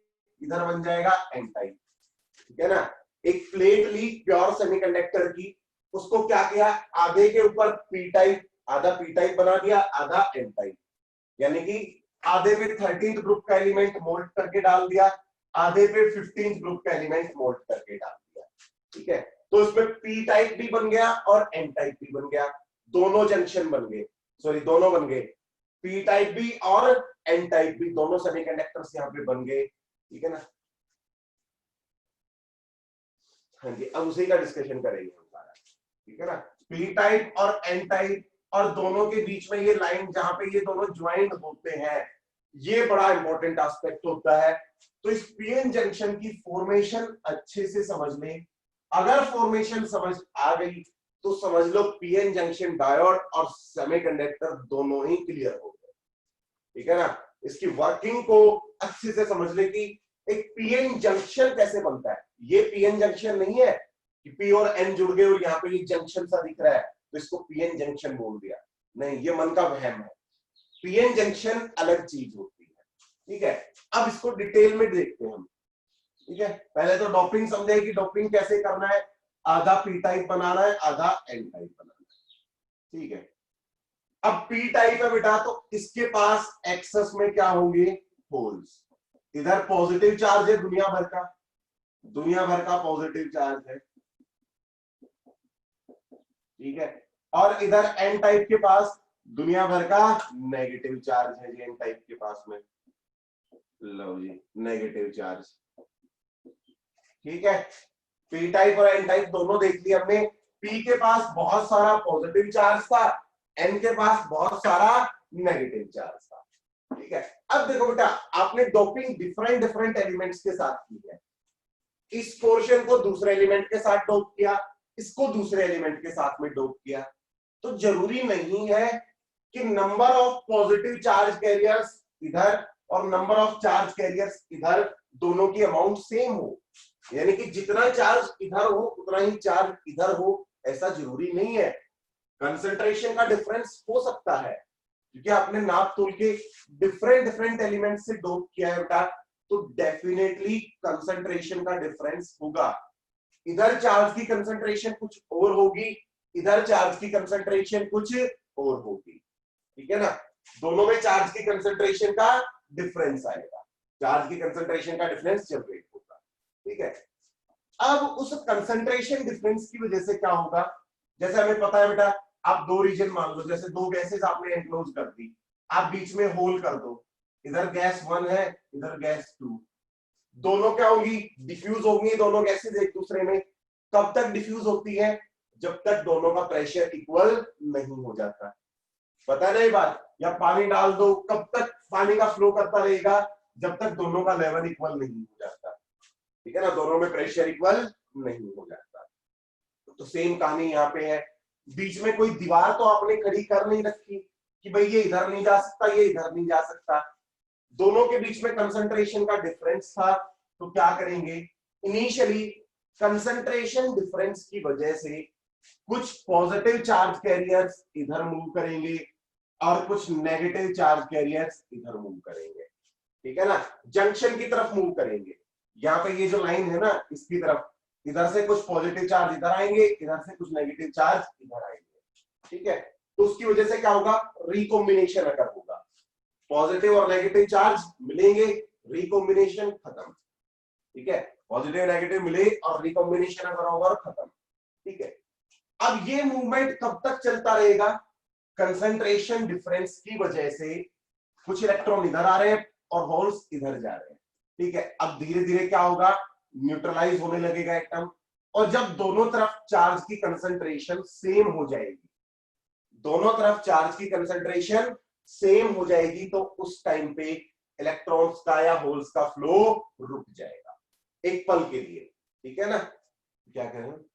इधर बन जाएगा एन टाइप। ठीक है ना? एक प्लेट ली प्योर सेमीकंडक्टर की, उसको क्या किया, आधे के ऊपर पी टाइप, आधा पी टाइप बना दिया, आधा एन टाइप, यानी कि आधे पे 13th ग्रुप का एलिमेंट मोल्ड करके डाल दिया, आधे पे 15th ग्रुप का एलिमेंट मोल्ड करके डाल दिया। ठीक है, तो इसमें पी टाइप भी बन गया और एन टाइप भी बन गया, दोनों जंक्शन बन गए, सॉरी दोनों बन गए, पी टाइप भी और एन टाइप भी, दोनों सेमीकंडक्टर्स यहाँ पे बन गए। ठीक है ना? हाँ जी, अब उसी का डिस्कशन करेंगे हम सारा। ठीक है ना? पी टाइप और एन टाइप, और दोनों के बीच में ये लाइन जहां पे ये दोनों ज्वाइंट होते हैं, ये बड़ा इंपॉर्टेंट एस्पेक्ट होता है। तो इस पीएन जंक्शन की फॉर्मेशन अच्छे से समझ लें, अगर फॉर्मेशन समझ आ गई तो समझ लो पीएन जंक्शन डायोड और सेमीकंडक्टर दोनों ही क्लियर हो गए। ठीक है ना? इसकी वर्किंग को अच्छे से समझ ले कि एक पीएन जंक्शन कैसे बनता है। ये पीएन जंक्शन नहीं है कि पी और एन जुड़ गए और यहाँ पे ये जंक्शन सा दिख रहा है तो इसको पीएन जंक्शन बोल दिया, नहीं, ये मन का वहम है। पीएन जंक्शन अलग चीज होती है। ठीक है, अब इसको डिटेल में देखते हैं हम। ठीक है, पहले तो डोपिंग समझे कि डोपिंग कैसे करना है, आधा पी टाइप बनाना है, आधा एन टाइप बनाना है। ठीक है, अब पी टाइप है बेटा, तो इसके पास एक्सेस में क्या होंगे, होल्स। इधर पॉजिटिव चार्ज है दुनिया भर का, दुनिया भर का पॉजिटिव चार्ज है। ठीक है, और इधर एन टाइप के पास दुनिया भर का नेगेटिव चार्ज है जी, एन टाइप के पास में, लो जी नेगेटिव चार्ज। ठीक है, पी टाइप और एन टाइप दोनों देख लिया हमने। पी के पास बहुत सारा पॉजिटिव चार्ज था, एन के पास बहुत सारा नेगेटिव चार्ज था। ठीक है, अब देखो बेटा, आपने डोपिंग डिफरेंट डिफरेंट एलिमेंट्स के साथ की है। इस पोर्शन को दूसरे एलिमेंट के साथ डोप किया, इसको दूसरे एलिमेंट के साथ में डोप किया, तो जरूरी नहीं है कि number of positive charge carriers इधर और नंबर ऑफ चार्ज कैरियर्स इधर दोनों की अमाउंट सेम हो, यानी कि जितना चार्ज इधर हो उतना ही चार्ज इधर हो, ऐसा जरूरी नहीं है। कंसंट्रेशन का डिफरेंस हो सकता है, क्योंकि आपने नाप तोल के डिफरेंट डिफरेंट एलिमेंट से डोप किया है बेटा, तो डेफिनेटली कंसंट्रेशन का डिफरेंस होगा। इधर चार्ज की कंसंट्रेशन कुछ और होगी, इधर चार्ज की कंसंट्रेशन कुछ और होगी। ठीक है ना? दोनों में चार्ज की कंसंट्रेशन का डिफरेंस आएगा, चार्ज की कंसंट्रेशन का डिफरेंस जनरेट होगा। ठीक है, अब उस कंसंट्रेशन डिफरेंस की वजह से क्या होगा, जैसे हमें पता है बेटा, आप दो रीजन मान लो, जैसे दो गैसेस आपने एनक्लोज कर दी, आप बीच में होल कर दो, इधर गैस 1 है, इधर गैस 2, दोनों क्या होगी, डिफ्यूज होंगी दोनों गैसेस एक दूसरे में। कब तक डिफ्यूज होती है, जब तक दोनों का प्रेशर इक्वल नहीं हो जाता। पता नहीं बात, या पानी डाल दो, कब तक पानी का फ्लो करता रहेगा, जब तक दोनों का लेवल इक्वल नहीं हो जाता। ठीक है ना, दोनों में प्रेशर इक्वल नहीं हो जाता। तो सेम कहानी यहाँ पे है, बीच में कोई दीवार तो आपने खड़ी कर नहीं रखी कि भाई ये इधर नहीं जा सकता, ये इधर नहीं जा सकता, दोनों के बीच में कंसंट्रेशन का डिफरेंस था। तो क्या करेंगे, इनिशियली कंसंट्रेशन डिफरेंस की वजह से कुछ पॉजिटिव चार्ज कैरियर्स इधर मूव करेंगे और कुछ नेगेटिव चार्ज कैरियर्स इधर मूव करेंगे। ठीक है ना, जंक्शन की तरफ मूव करेंगे। यहाँ पे ये जो लाइन है ना, इसकी तरफ इधर से कुछ पॉजिटिव चार्ज इधर आएंगे, इधर से कुछ नेगेटिव चार्ज इधर आएंगे, ठीक है। तो उसकी वजह से क्या होगा, रिकॉम्बिनेशन अगर होगा, पॉजिटिव और नेगेटिव चार्ज मिलेंगे, रिकॉम्बिनेशन खत्म, ठीक है। पॉजिटिव नेगेटिव मिले और रिकॉम्बिनेशन अगर होगा खत्म, ठीक है। अब ये मूवमेंट कब तक चलता रहेगा, कंसंट्रेशन डिफरेंस की वजह से कुछ इलेक्ट्रॉन इधर आ रहे हैं और होल्स इधर जा रहे हैं, ठीक है। अब धीरे धीरे क्या होगा, न्यूट्रलाइज होने लगेगा एटम, और जब दोनों तरफ चार्ज की कंसंट्रेशन सेम हो जाएगी, दोनों तरफ चार्ज की कंसंट्रेशन सेम हो जाएगी, तो उस टाइम पे इलेक्ट्रॉन्स का या होल्स का फ्लो रुक जाएगा एक पल के लिए, ठीक है ना। क्या कह रहे हैं,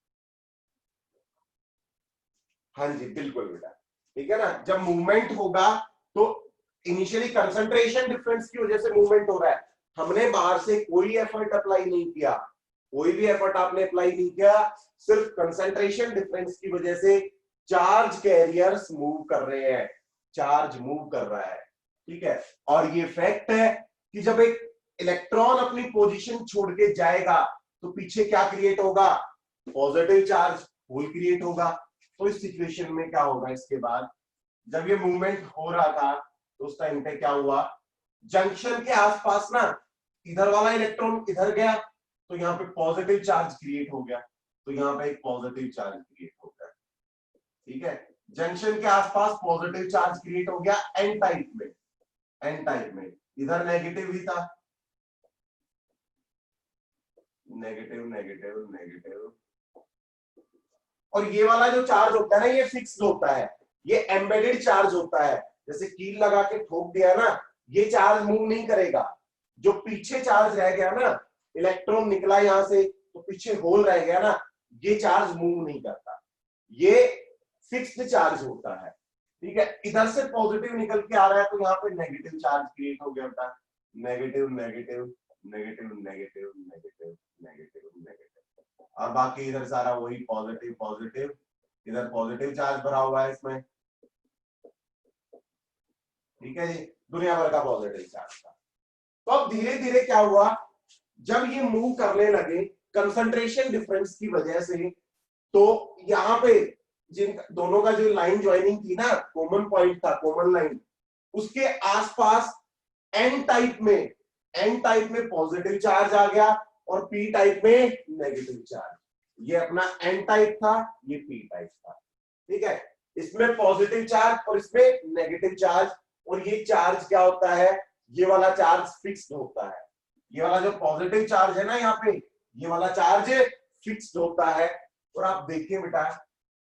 हाँ जी बिल्कुल बेटा, ठीक है ना। जब मूवमेंट होगा तो इनिशियली कंसंट्रेशन डिफरेंस की वजह से मूवमेंट हो रहा है, हमने बाहर से कोई एफर्ट अप्लाई नहीं किया, कोई भी एफर्ट आपने अप्लाई नहीं किया, सिर्फ कंसंट्रेशन डिफरेंस की वजह से चार्ज कैरियर्स मूव कर रहे हैं, चार्ज मूव कर रहा है, ठीक है। और ये फैक्ट है कि जब एक इलेक्ट्रॉन अपनी पोजीशन छोड़ के जाएगा तो पीछे क्या क्रिएट होगा, पॉजिटिव चार्ज होल क्रिएट होगा। तो इस सिचुएशन में क्या होगा, इसके बाद जब ये मूवमेंट हो रहा था तो उस टाइम पे क्या हुआ, जंक्शन के आसपास ना इधर वाला इलेक्ट्रॉन इधर गया तो यहाँ पे पॉजिटिव चार्ज क्रिएट हो गया, तो यहाँ पे एक पॉजिटिव चार्ज क्रिएट हो गया, ठीक है। जंक्शन के आसपास पॉजिटिव चार्ज क्रिएट हो गया एन टाइप में, एन टाइप में इधर नेगेटिव ही था, नेगेटिव नेगेटिव नेगेटिव, और ये वाला जो चार्ज होता है ना ये फिक्स्ड होता है, ये एम्बेडेड चार्ज होता है, जैसे कील लगा के ठोक दिया ना, ये चार्ज मूव नहीं करेगा। जो पीछे चार्ज रह गया ना, इलेक्ट्रॉन निकला यहां से तो पीछे होल रह गया ना, ये चार्ज मूव नहीं करता, ये फिक्स्ड चार्ज होता है, ठीक है। इधर से पॉजिटिव निकल के आ रहा है तो यहाँ पे नेगेटिव चार्ज क्रिएट हो गया था, negative negative negative negative negative negative negative, और बाकी इधर सारा वही पॉजिटिव पॉजिटिव, इधर पॉजिटिव चार्ज भरा हुआ है इसमें, ठीक है जी, दुनिया भर का पॉजिटिव चार्ज था। तो अब धीरे धीरे क्या हुआ, जब ये मूव करने लगे कंसंट्रेशन डिफरेंस की वजह से, तो यहाँ पे जिन दोनों का जो लाइन ज्वाइनिंग थी ना, कॉमन पॉइंट था, कॉमन लाइन, उसके आसपास एन टाइप में पॉजिटिव चार्ज आ गया और पी टाइप में नेगेटिव चार्ज। ये अपना एन टाइप था, ये पी टाइप था, ठीक है। इसमें पॉजिटिव चार्ज और इसमें नेगेटिव चार्ज, और ये चार्ज क्या होता है, ये वाला चार्ज फिक्स्ड होता है, ये वाला जो पॉजिटिव चार्ज है ना यहाँ पे, ये वाला चार्ज फिक्स्ड होता है। और आप देखिए बेटा,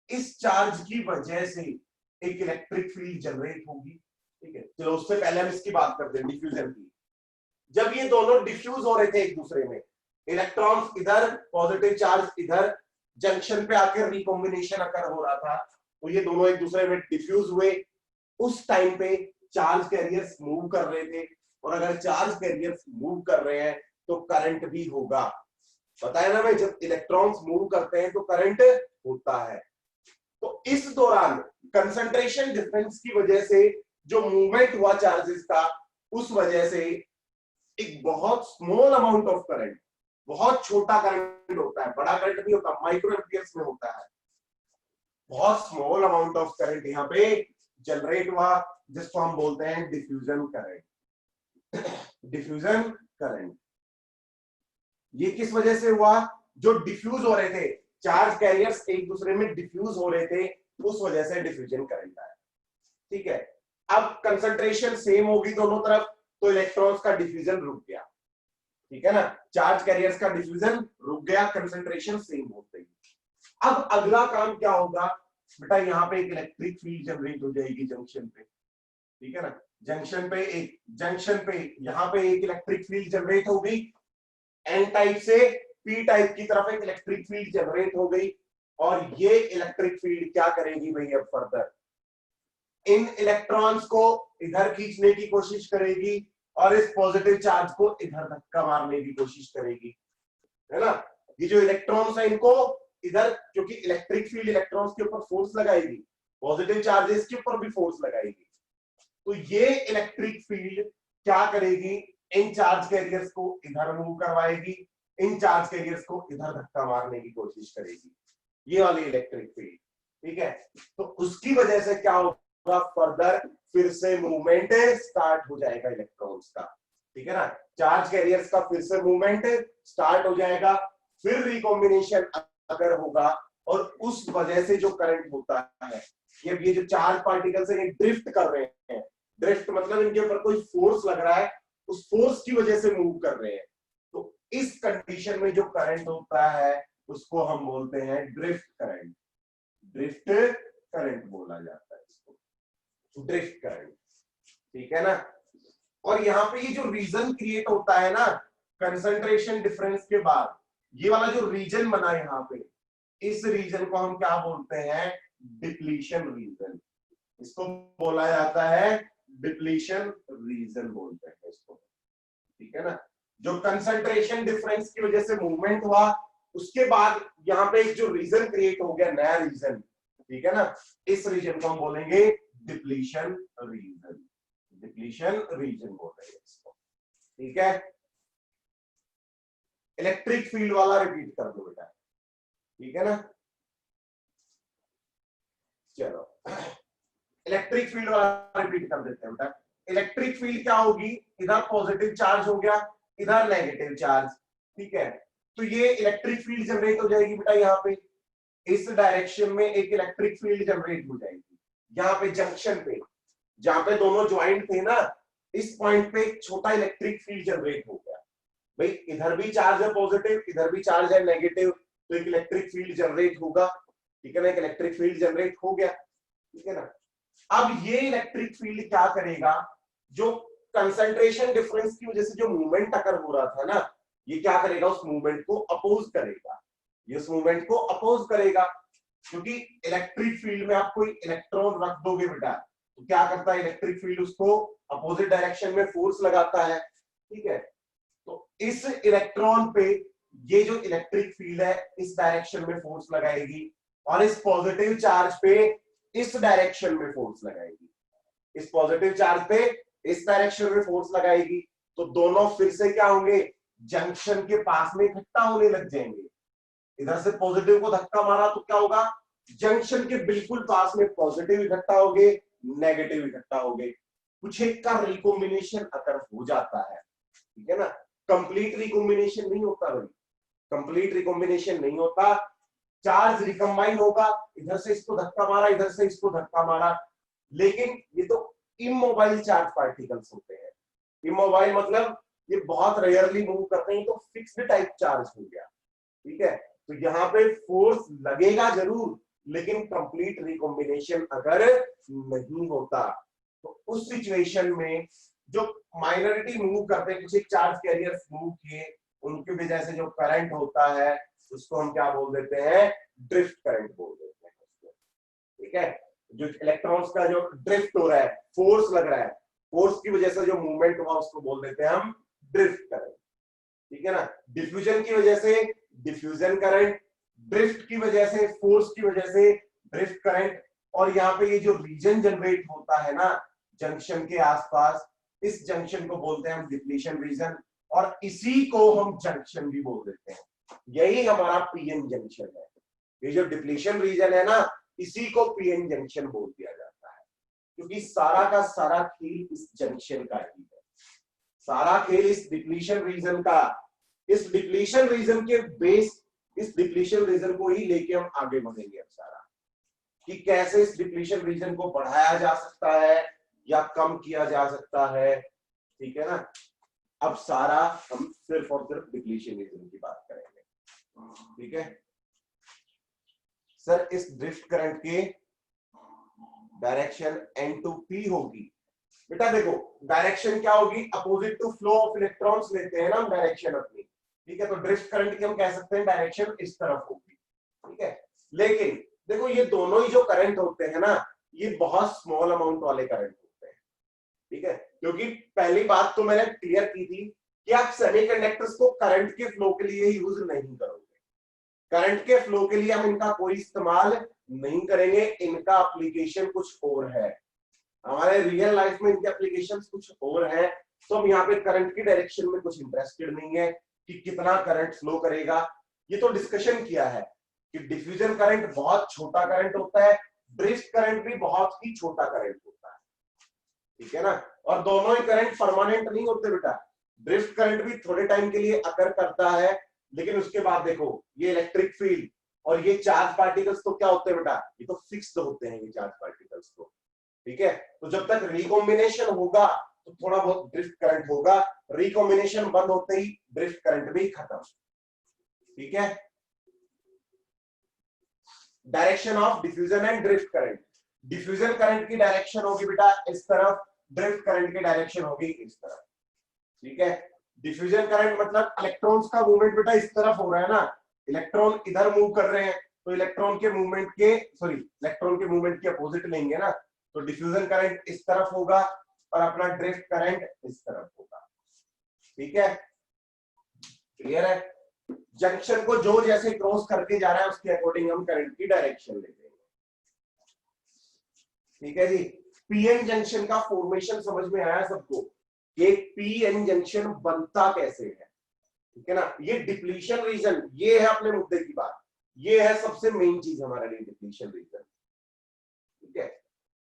इस चार्ज की वजह से एक इलेक्ट्रिक फील्ड जनरेट होगी, ठीक है। चलो उससे पहले हम इसकी बात करते हैं, डिफ्यूजन की। जब ये दोनों डिफ्यूज हो रहे थे एक दूसरे में, इलेक्ट्रॉन्स इधर, पॉजिटिव चार्ज इधर, जंक्शन पे आकर रिकॉम्बिनेशन अकर हो रहा था, तो ये दोनों एक दूसरे में डिफ्यूज हुए। उस टाइम पे चार्ज कैरियर्स मूव कर रहे थे, और अगर चार्ज कैरियर्स मूव कर रहे हैं तो करंट भी होगा, बताया ना भाई, जब इलेक्ट्रॉन्स मूव करते हैं तो करंट होता है। तो इस दौरान कंसंट्रेशन डिफरेंस की वजह से जो मूवमेंट हुआ चार्जेस का, उस वजह से एक बहुत स्मॉल अमाउंट ऑफ करंट, बहुत छोटा करंट होता है, बड़ा करंट नहीं होता, माइक्रो एम्पियर्स में होता है, बहुत स्मॉल अमाउंट ऑफ करंट यहाँ पे जनरेट हुआ, जिसको हम बोलते हैं डिफ्यूजन करंट। डिफ्यूजन करंट ये किस वजह से हुआ, जो डिफ्यूज हो रहे थे, चार्ज कैरियर्स एक दूसरे में डिफ्यूज हो रहे थे, उस वजह से डिफ्यूजन करंट आया, ठीक है। अब कंसंट्रेशन सेम होगी दोनों तरफ, तो इलेक्ट्रॉन्स का डिफ्यूजन रुक गया, ठीक है ना, चार्ज कैरियर्स का डिफ्यूजन रुक गया, कंसंट्रेशन सेम हो गई। अब अगला काम क्या होगा बेटा, यहाँ पे एक इलेक्ट्रिक फील्ड जनरेट हो जाएगी जंक्शन पे, ठीक है ना, जंक्शन पे यहाँ पे एक इलेक्ट्रिक फील्ड जनरेट हो गई, एन टाइप से पी टाइप की तरफ एक इलेक्ट्रिक फील्ड जनरेट हो गई, और ये इलेक्ट्रिक फील्ड क्या करेगी भाई, अब फर्दर इन इलेक्ट्रॉन्स को इधर खींचने की कोशिश करेगी और इस पॉजिटिव चार्ज को इधर धक्का मारने की कोशिश करेगी, है ना। ये जो इलेक्ट्रॉन्स है इनको इधर, क्योंकि इलेक्ट्रिक फील्ड इलेक्ट्रॉन्स के ऊपर फोर्स लगाएगी, पॉजिटिव चार्जेस के ऊपर भी फोर्स लगाएगी, तो ये इलेक्ट्रिक फील्ड क्या करेगी, इन चार्ज कैरियर्स को इधर मूव करवाएगी, इन चार्ज कैरियर्स को इधर धक्का मारने की कोशिश करेगी, ये वाली इलेक्ट्रिक फील्ड। ठीक है, तो उसकी वजह से क्या होगा, फर्दर फिर से मूवमेंट स्टार्ट हो जाएगा इलेक्ट्रॉन्स का। ठीक है ना, चार्ज कैरियर्स का फिर से मूवमेंट स्टार्ट हो जाएगा, फिर रिकॉम्बिनेशन अगर होगा और उस वजह से जो करंट होता है, ये जो चार्ज पार्टिकल्स है ये ड्रिफ्ट कर रहे हैं, ड्रिफ्ट मतलब इनके ऊपर कोई फोर्स लग रहा है, उस फोर्स की वजह से मूव कर रहे हैं। तो इस कंडीशन में जो करंट होता है उसको हम बोलते हैं ड्रिफ्ट करंट। ड्रिफ्ट करंट बोला जाता है इसको, ड्रिफ्ट करंट। ठीक है ना, और यहाँ पे ये जो रीजन क्रिएट होता है ना कंसंट्रेशन डिफरेंस के बाद, ये वाला जो रीजन बना यहाँ पे, इस रीजन को हम क्या बोलते हैं, डिप्लीशन रीजन। इसको बोला जाता है डिप्लीशन रीजन बोलते हैं इसको। ठीक है ना, जो कंसंट्रेशन डिफरेंस की वजह से मूवमेंट हुआ, उसके बाद यहाँ पे एक जो रीजन क्रिएट हो गया, नया रीजन। ठीक है ना, इस रीजन को हम बोलेंगे डिप्लीशन रीजन। डिप्लीशन रीजन बोल रहे हैं इसको। ठीक है, इलेक्ट्रिक फील्ड वाला रिपीट कर दो बेटा। ठीक है ना, चलो इलेक्ट्रिक फील्ड वाला रिपीट कर देते हैं बेटा। इलेक्ट्रिक फील्ड क्या होगी, इधर पॉजिटिव चार्ज हो गया, इधर नेगेटिव चार्ज। ठीक है, तो ये इलेक्ट्रिक फील्ड जनरेट हो जाएगी बेटा, यहाँ पे इस डायरेक्शन में एक इलेक्ट्रिक फील्ड जनरेट हो जाएगी। यहाँ पे जंक्शन पे जहां पे दोनों ज्वाइंट थे ना, इस पॉइंट पे एक छोटा इलेक्ट्रिक फील्ड जनरेट हो गया। भाई इधर भी चार्ज है पॉजिटिव, इधर भी चार्ज है नेगेटिव, तो एक इलेक्ट्रिक फील्ड जनरेट होगा। ठीक है ना, एक इलेक्ट्रिक फील्ड जनरेट हो गया। ठीक है ना, अब ये इलेक्ट्रिक फील्ड क्या करेगा, जो कंसंट्रेशन डिफरेंस की वजह से जो मूवमेंट अकर हो रहा था ना, ये क्या करेगा, उस मूवमेंट को अपोज करेगा। ये उस मूवमेंट को अपोज करेगा, क्योंकि इलेक्ट्रिक फील्ड में आप कोई इलेक्ट्रॉन रख दोगे बेटा, तो क्या करता है इलेक्ट्रिक फील्ड, उसको अपोजिट डायरेक्शन में फोर्स लगाता है। ठीक है, तो इस इलेक्ट्रॉन पे ये जो इलेक्ट्रिक फील्ड है इस डायरेक्शन में फोर्स लगाएगी, और इस पॉजिटिव चार्ज पे इस डायरेक्शन में फोर्स लगाएगी। इस पॉजिटिव चार्ज पे इस डायरेक्शन में फोर्स लगाएगी, तो दोनों फिर से क्या होंगे, जंक्शन के पास में इकट्ठा होने लग जाएंगे। इधर से पॉजिटिव को धक्का मारा तो क्या होगा, जंक्शन के बिल्कुल पास में पॉजिटिव इकट्ठा हो गए, नेगेटिव इकट्ठा हो गए, कुछ एक का रिकॉम्बिनेशन अगर हो जाता है। ठीक है ना, कंप्लीट रिकॉम्बिनेशन नहीं होता भाई, कंप्लीट रिकॉम्बिनेशन नहीं होता, चार्ज रिकम्बाइन होगा, इधर से इसको धक्का मारा, इधर से इसको धक्का मारा, लेकिन ये तो इमोबाइल चार्ज पार्टिकल्स होते हैं। इमोबाइल मतलब ये बहुत रेयरली मूव करते हैं, तो फिक्स्ड टाइप चार्ज हो गया। ठीक है, तो यहाँ पे फोर्स लगेगा जरूर, लेकिन कंप्लीट रिकॉम्बिनेशन अगर नहीं होता, तो उस सिचुएशन में जो माइनॉरिटी मूव करते हैं, कुछ एक चार्ज कैरियर्स मूव किए, उनकी वजह से जो करंट होता है उसको हम क्या बोल देते हैं, ड्रिफ्ट करंट बोल देते हैं उसको। ठीक है, जो इलेक्ट्रॉन्स का जो ड्रिफ्ट हो रहा है, फोर्स लग रहा है, फोर्स की वजह से जो मूवमेंट हुआ उसको बोल देते हैं हम ड्रिफ्ट करंट। ठीक है ना, डिफ्यूजन की वजह से डिफ्यूजन करंट, ड्रिफ्ट की वजह से, फोर्स की वजह से ड्रिफ्ट करंट। और यहाँ पे ये जो रीजन जनरेट होता है ना जंक्शन के आसपास, इस जंक्शन को बोलते हैं हम डिप्लीशन रीजन, और इसी को हम जंक्शन भी बोल देते हैं। यही हमारा पीएन जंक्शन है। ये जो डिप्लीशन रीजन है ना, इसी को पीएन जंक्शन बोल दिया जाता है, क्योंकि सारा का सारा खेल इस जंक्शन का ही है। सारा खेल इस डिप्लीशन रीजन का, इस डिप्लीशन रीजन के बेस, इस डिप्लीशन रीजन को ही लेके हम आगे बढ़ेंगे अब सारा, कि कैसे इस डिप्लीशन रीजन को बढ़ाया जा सकता है या कम किया जा सकता है। ठीक है ना, अब सारा हम सिर्फ और सिर्फ डिप्लीशन रीजन की बात करेंगे। ठीक है सर, इस ड्रिफ्ट करंट के डायरेक्शन N2P होगी। बेटा देखो डायरेक्शन क्या होगी, opposite to flow of electrons लेते हैं ना हम डायरेक्शन अपनी। ठीक है, तो ड्रिफ्ट करंट की हम कह सकते हैं डायरेक्शन इस तरफ होगी। ठीक है, लेकिन देखो ये दोनों ही जो करंट होते हैं ना, ये बहुत स्मॉल अमाउंट वाले करंट होते हैं। ठीक है, क्योंकि पहली बात तो मैंने क्लियर की थी कि आप सेमीकंडक्टर्स को करंट के फ्लो के लिए यूज नहीं करोगे। करंट के फ्लो के लिए हम इनका कोई इस्तेमाल नहीं करेंगे, इनका एप्लीकेशन कुछ और है। हमारे रियल लाइफ में इनके एप्लीकेशंस कुछ और है, तो हम यहाँ पे करंट की डायरेक्शन में कुछ इंटरेस्टेड नहीं है कि कितना करंट फ्लो करेगा। ये तो डिस्कशन किया है कि डिफ्यूजन करंट बहुत छोटा करंट होता है, ड्रिफ्ट करंट भी बहुत ही छोटा करंट होता है, ठीक है ना। और दोनों ही करंट परमानेंट नहीं होते बेटा, ड्रिफ्ट करंट भी थोड़े टाइम के लिए अकर करता है, लेकिन उसके बाद देखो ये इलेक्ट्रिक फील्ड और ये चार्ज पार्टिकल्स तो क्या होते हैं बेटा, ये तो फिक्स्ड होते हैं ये चार्ज पार्टिकल्स तो, ठीक है। तो जब तक रिकॉम्बिनेशन होगा तो थोड़ा बहुत ड्रिफ्ट करंट होगा, रिकॉम्बिनेशन बंद होते ही ड्रिफ्ट करंट भी खत्म, ठीक है। Direction of diffusion and drift current, diffusion current की डायरेक्शन होगी बेटा इस तरफ, ड्रिफ्ट करंट की डायरेक्शन होगी इस तरफ, ठीक है। डिफ्यूजन करंट मतलब इलेक्ट्रॉन्स का मूवमेंट बेटा इस तरफ हो रहा है ना, इलेक्ट्रॉन इधर मूव कर रहे हैं, तो इलेक्ट्रॉन के मूवमेंट के अपोजिट लेंगे ना, तो डिफ्यूजन करंट इस तरफ होगा और अपना ड्रिफ्ट करंट इस तरफ होगा, ठीक है, क्लियर है। जंक्शन को जो जैसे क्रॉस करके जा रहा है उसके अकॉर्डिंग हम करंट की डायरेक्शन लेते हैं, ठीक है जी। पीएन जंक्शन का फॉर्मेशन समझ में आया सबको, कि पीएन जंक्शन बनता कैसे है, ठीक है ना। ये डिप्लीशन रीजन, ये है अपने मुद्दे की बात, ये है सबसे मेन चीज हमारे लिए, डिप्लीशन रीजन, ठीक है।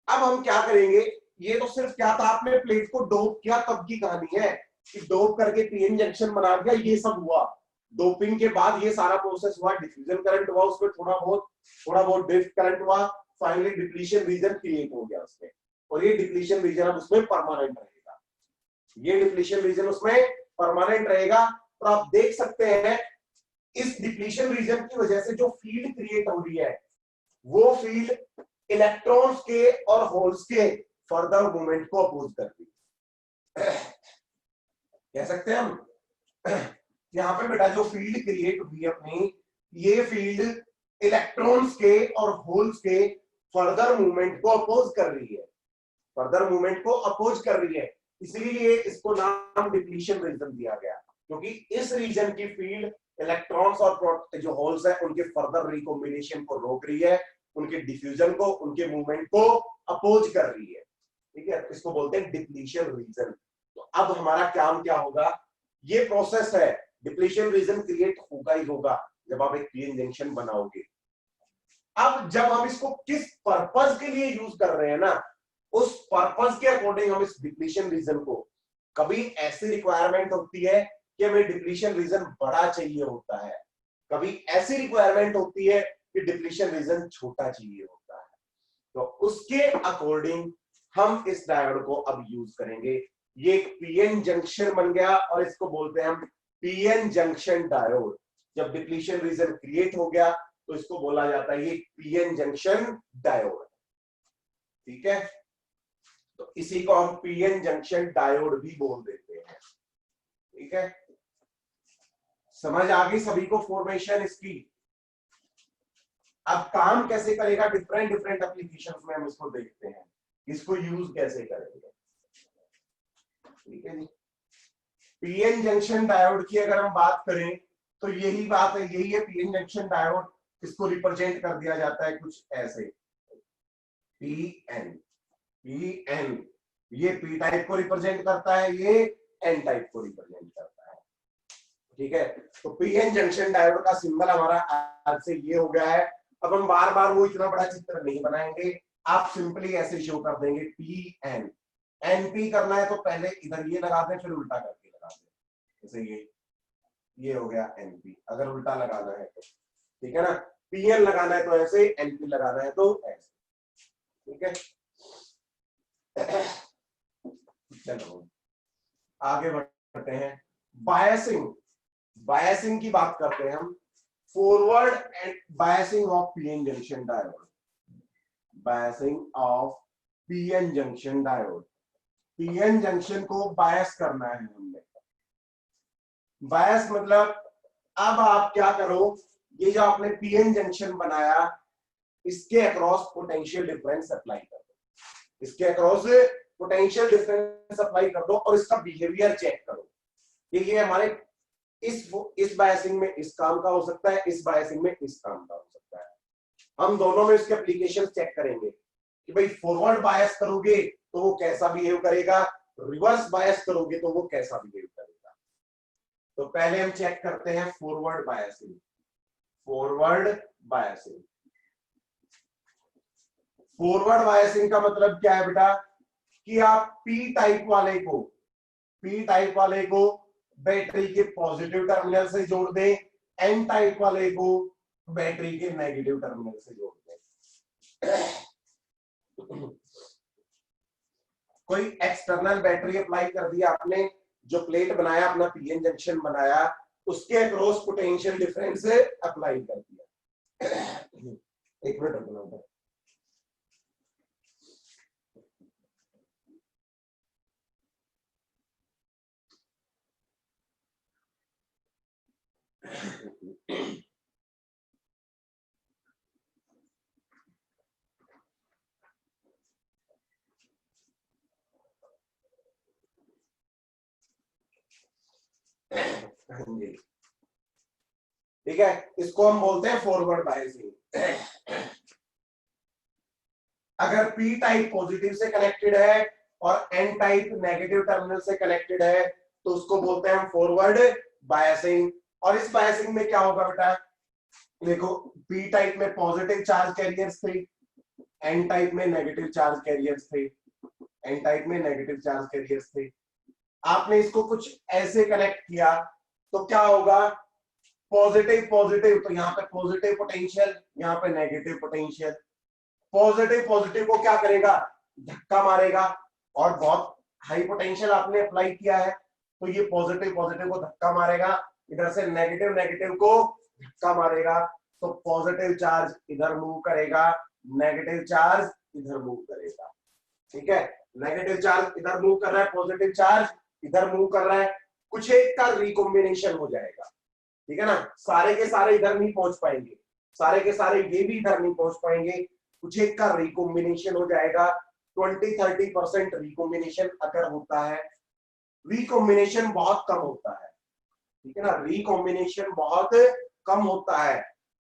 अब हम क्या करेंगे, ये तो सिर्फ क्या था, आपने प्लेट को डोप किया तब की कहानी है कि डोप करके पीएन जंक्शन बना दिया, ये सब हुआ। डोपिंग के बाद ये सारा प्रोसेस हुआ, डिफ्यूजन करंट हुआ, उसमें थोड़ा बहुत ड्रिफ्ट करंट हुआ, फाइनली डिप्लीशन रीजन क्रिएट हो गया उसमें, और ये डिप्लीशन रीजन अब उसमें परमानेंट रहेगा, ये डिप्लीशन रीजन उसमें परमानेंट रहेगा। तो आप देख सकते हैं इस डिप्लीशन रीजन की वजह से जो फील्ड क्रिएट हो रही है, वो फील्ड इलेक्ट्रॉन्स के और होल्स के फर्दर मूवमेंट को अपोज करती है, कह सकते हैं हम। यहां पे बेटा जो फील्ड क्रिएट हुई है अपनी, ये फील्ड इलेक्ट्रॉन्स के और होल्स के फर्दर मूवमेंट को अपोज कर रही है, फर्दर मूवमेंट को अपोज कर रही है, इसलिए इसको नाम डिप्लीशन रीजन दिया गया, क्योंकि इस रीजन की फील्ड इलेक्ट्रॉन्स और जो होल्स है उनके फर्दर रिकॉम्बिनेशन को रोक रही है, उनके डिफ्यूजन को, उनके मूवमेंट को अपोज कर रही है, ठीक है। इसको बोलते हैं डिप्लीशन रीजन। तो अब हमारा काम क्या होगा, ये प्रोसेस है, डिप्लीशन रीजन क्रिएट होगा ही होगा जब आप एक पीएन जंक्शन बनाओगे। अब जब हम इसको किस पर्पस के लिए यूज कर रहे हैं ना, उस पर्पस के अकॉर्डिंग हम इस डिप्लीशन रीजन को, कभी ऐसी रिक्वायरमेंट होती है कि हमें डिप्लीशन रीजन बड़ा चाहिए होता है, कभी ऐसी रिक्वायरमेंट होती है कि डिप्लीशन रीजन छोटा चाहिए होता है, तो उसके अकॉर्डिंग हम इस डायोड को अब यूज करेंगे। ये एक पीएन जंक्शन बन गया और इसको बोलते हैं हम पीएन जंक्शन डायोड। जब डिप्लीशन रीजन क्रिएट हो गया तो इसको बोला जाता है ये पीएन जंक्शन डायोड, ठीक है। तो इसी को हम पीएन जंक्शन डायोड भी बोल देते हैं, ठीक है। समझ आ गई सभी को फॉर्मेशन इसकी। अब काम कैसे करेगा, डिफरेंट डिफरेंट एप्लीकेशंस में हम इसको देखते हैं, इसको यूज कैसे करेंगे, ठीक है जी। पीएन जंक्शन डायोड की अगर हम बात करें तो यही बात है, यही है पीएन जंक्शन डायोड। इसको रिप्रेजेंट कर दिया जाता है कुछ ऐसे, पीएन, पीएन, ये पी टाइप को रिप्रेजेंट करता है, ये एन टाइप को रिप्रेजेंट करता है, ठीक है। तो पीएन जंक्शन डायोड का सिंबल हमारा आज से ये हो गया है। अब हम बार बार वो इतना बड़ा चित्र नहीं बनाएंगे, आप सिंपली ऐसे शो कर देंगे पीएन, एनपी करना है तो पहले इधर ये लगा दें फिर उल्टा करके लगा दें, जैसे ये हो गया एनपी, अगर उल्टा लगाना है तो, ठीक है ना। पीएन लगाना है तो ऐसे, एनपी लगाना है तो ऐसे, ठीक है। चलो आगे बढ़ते हैं। बायसिंग, बायसिंग की बात करते हैं हम, forward and biasing of PN junction diode, biasing of PN junction diode. PN junction को बायस करना है हमने, बायस मतलब अब आप क्या करो, ये जो आपने पीएन जंक्शन बनाया इसके अक्रॉस पोटेंशियल डिफरेंस अप्लाई कर दो, इसके अक्रॉस पोटेंशियल डिफरेंस अप्लाई कर दो और इसका बिहेवियर चेक करो। ये हमारे इस बायसिंग में इस काम का हो सकता है, इस बायसिंग में इस काम का हो सकता है। हम दोनों में इसके एप्लीकेशन चेक करेंगे कि भाई फॉरवर्ड बायस करोगे तो वो कैसा बिहेव करेगा, रिवर्स बायस करोगे तो वो कैसा बिहेव करेगा। तो पहले हम चेक करते हैं forward biasing. Forward biasing, forward biasing का मतलब क्या है बेटा कि आप पी टाइप वाले को बैटरी के पॉजिटिव टर्मिनल से जोड़ दें, एन टाइप वाले को बैटरी के नेगेटिव टर्मिनल से जोड़ दें। कोई एक्सटर्नल बैटरी अप्लाई कर दिया आपने, जो प्लेट बनाया अपना पीएन जंक्शन बनाया, उसके अक्रॉस पोटेंशियल डिफरेंस अप्लाई कर दिया। एक मिनट रुकना, ठीक है, इसको हम बोलते हैं फॉरवर्ड बायसिंग। अगर पी टाइप पॉजिटिव से कनेक्टेड है और एन टाइप नेगेटिव टर्मिनल से कनेक्टेड है तो उसको बोलते हैं हम फॉरवर्ड बायसिंग। और इस बायसिंग में क्या होगा बेटा, देखो पी टाइप में पॉजिटिव चार्ज कैरियर्स थे, एन टाइप में नेगेटिव चार्ज कैरियर्स थे, एन टाइप में नेगेटिव चार्ज कैरियर्स थे। आपने इसको कुछ ऐसे कनेक्ट किया तो क्या होगा, पॉजिटिव पॉजिटिव, तो यहाँ पे पॉजिटिव पोटेंशियल, यहाँ पे नेगेटिव पोटेंशियल। पॉजिटिव पॉजिटिव को क्या करेगा, धक्का मारेगा, और बहुत हाई पोटेंशियल आपने अप्लाई किया है तो ये पॉजिटिव पॉजिटिव को धक्का मारेगा, इधर से नेगेटिव नेगेटिव को धक्का मारेगा, तो पॉजिटिव चार्ज इधर मूव करेगा, नेगेटिव चार्ज इधर मूव करेगा। ठीक है, नेगेटिव चार्ज इधर मूव कर रहा है, पॉजिटिव चार्ज इधर मूव कर रहा है, कुछ एक का रिकॉम्बिनेशन हो जाएगा। ठीक है ना, सारे के सारे इधर नहीं पहुंच पाएंगे, सारे के सारे ये भी इधर नहीं पहुंच पाएंगे, कुछ एक का रिकॉम्बिनेशन हो जाएगा। 20-30% रिकॉम्बिनेशन अगर होता है, रिकॉम्बिनेशन बहुत कम होता है, ठीक है ना, रिकॉम्बिनेशन बहुत कम होता है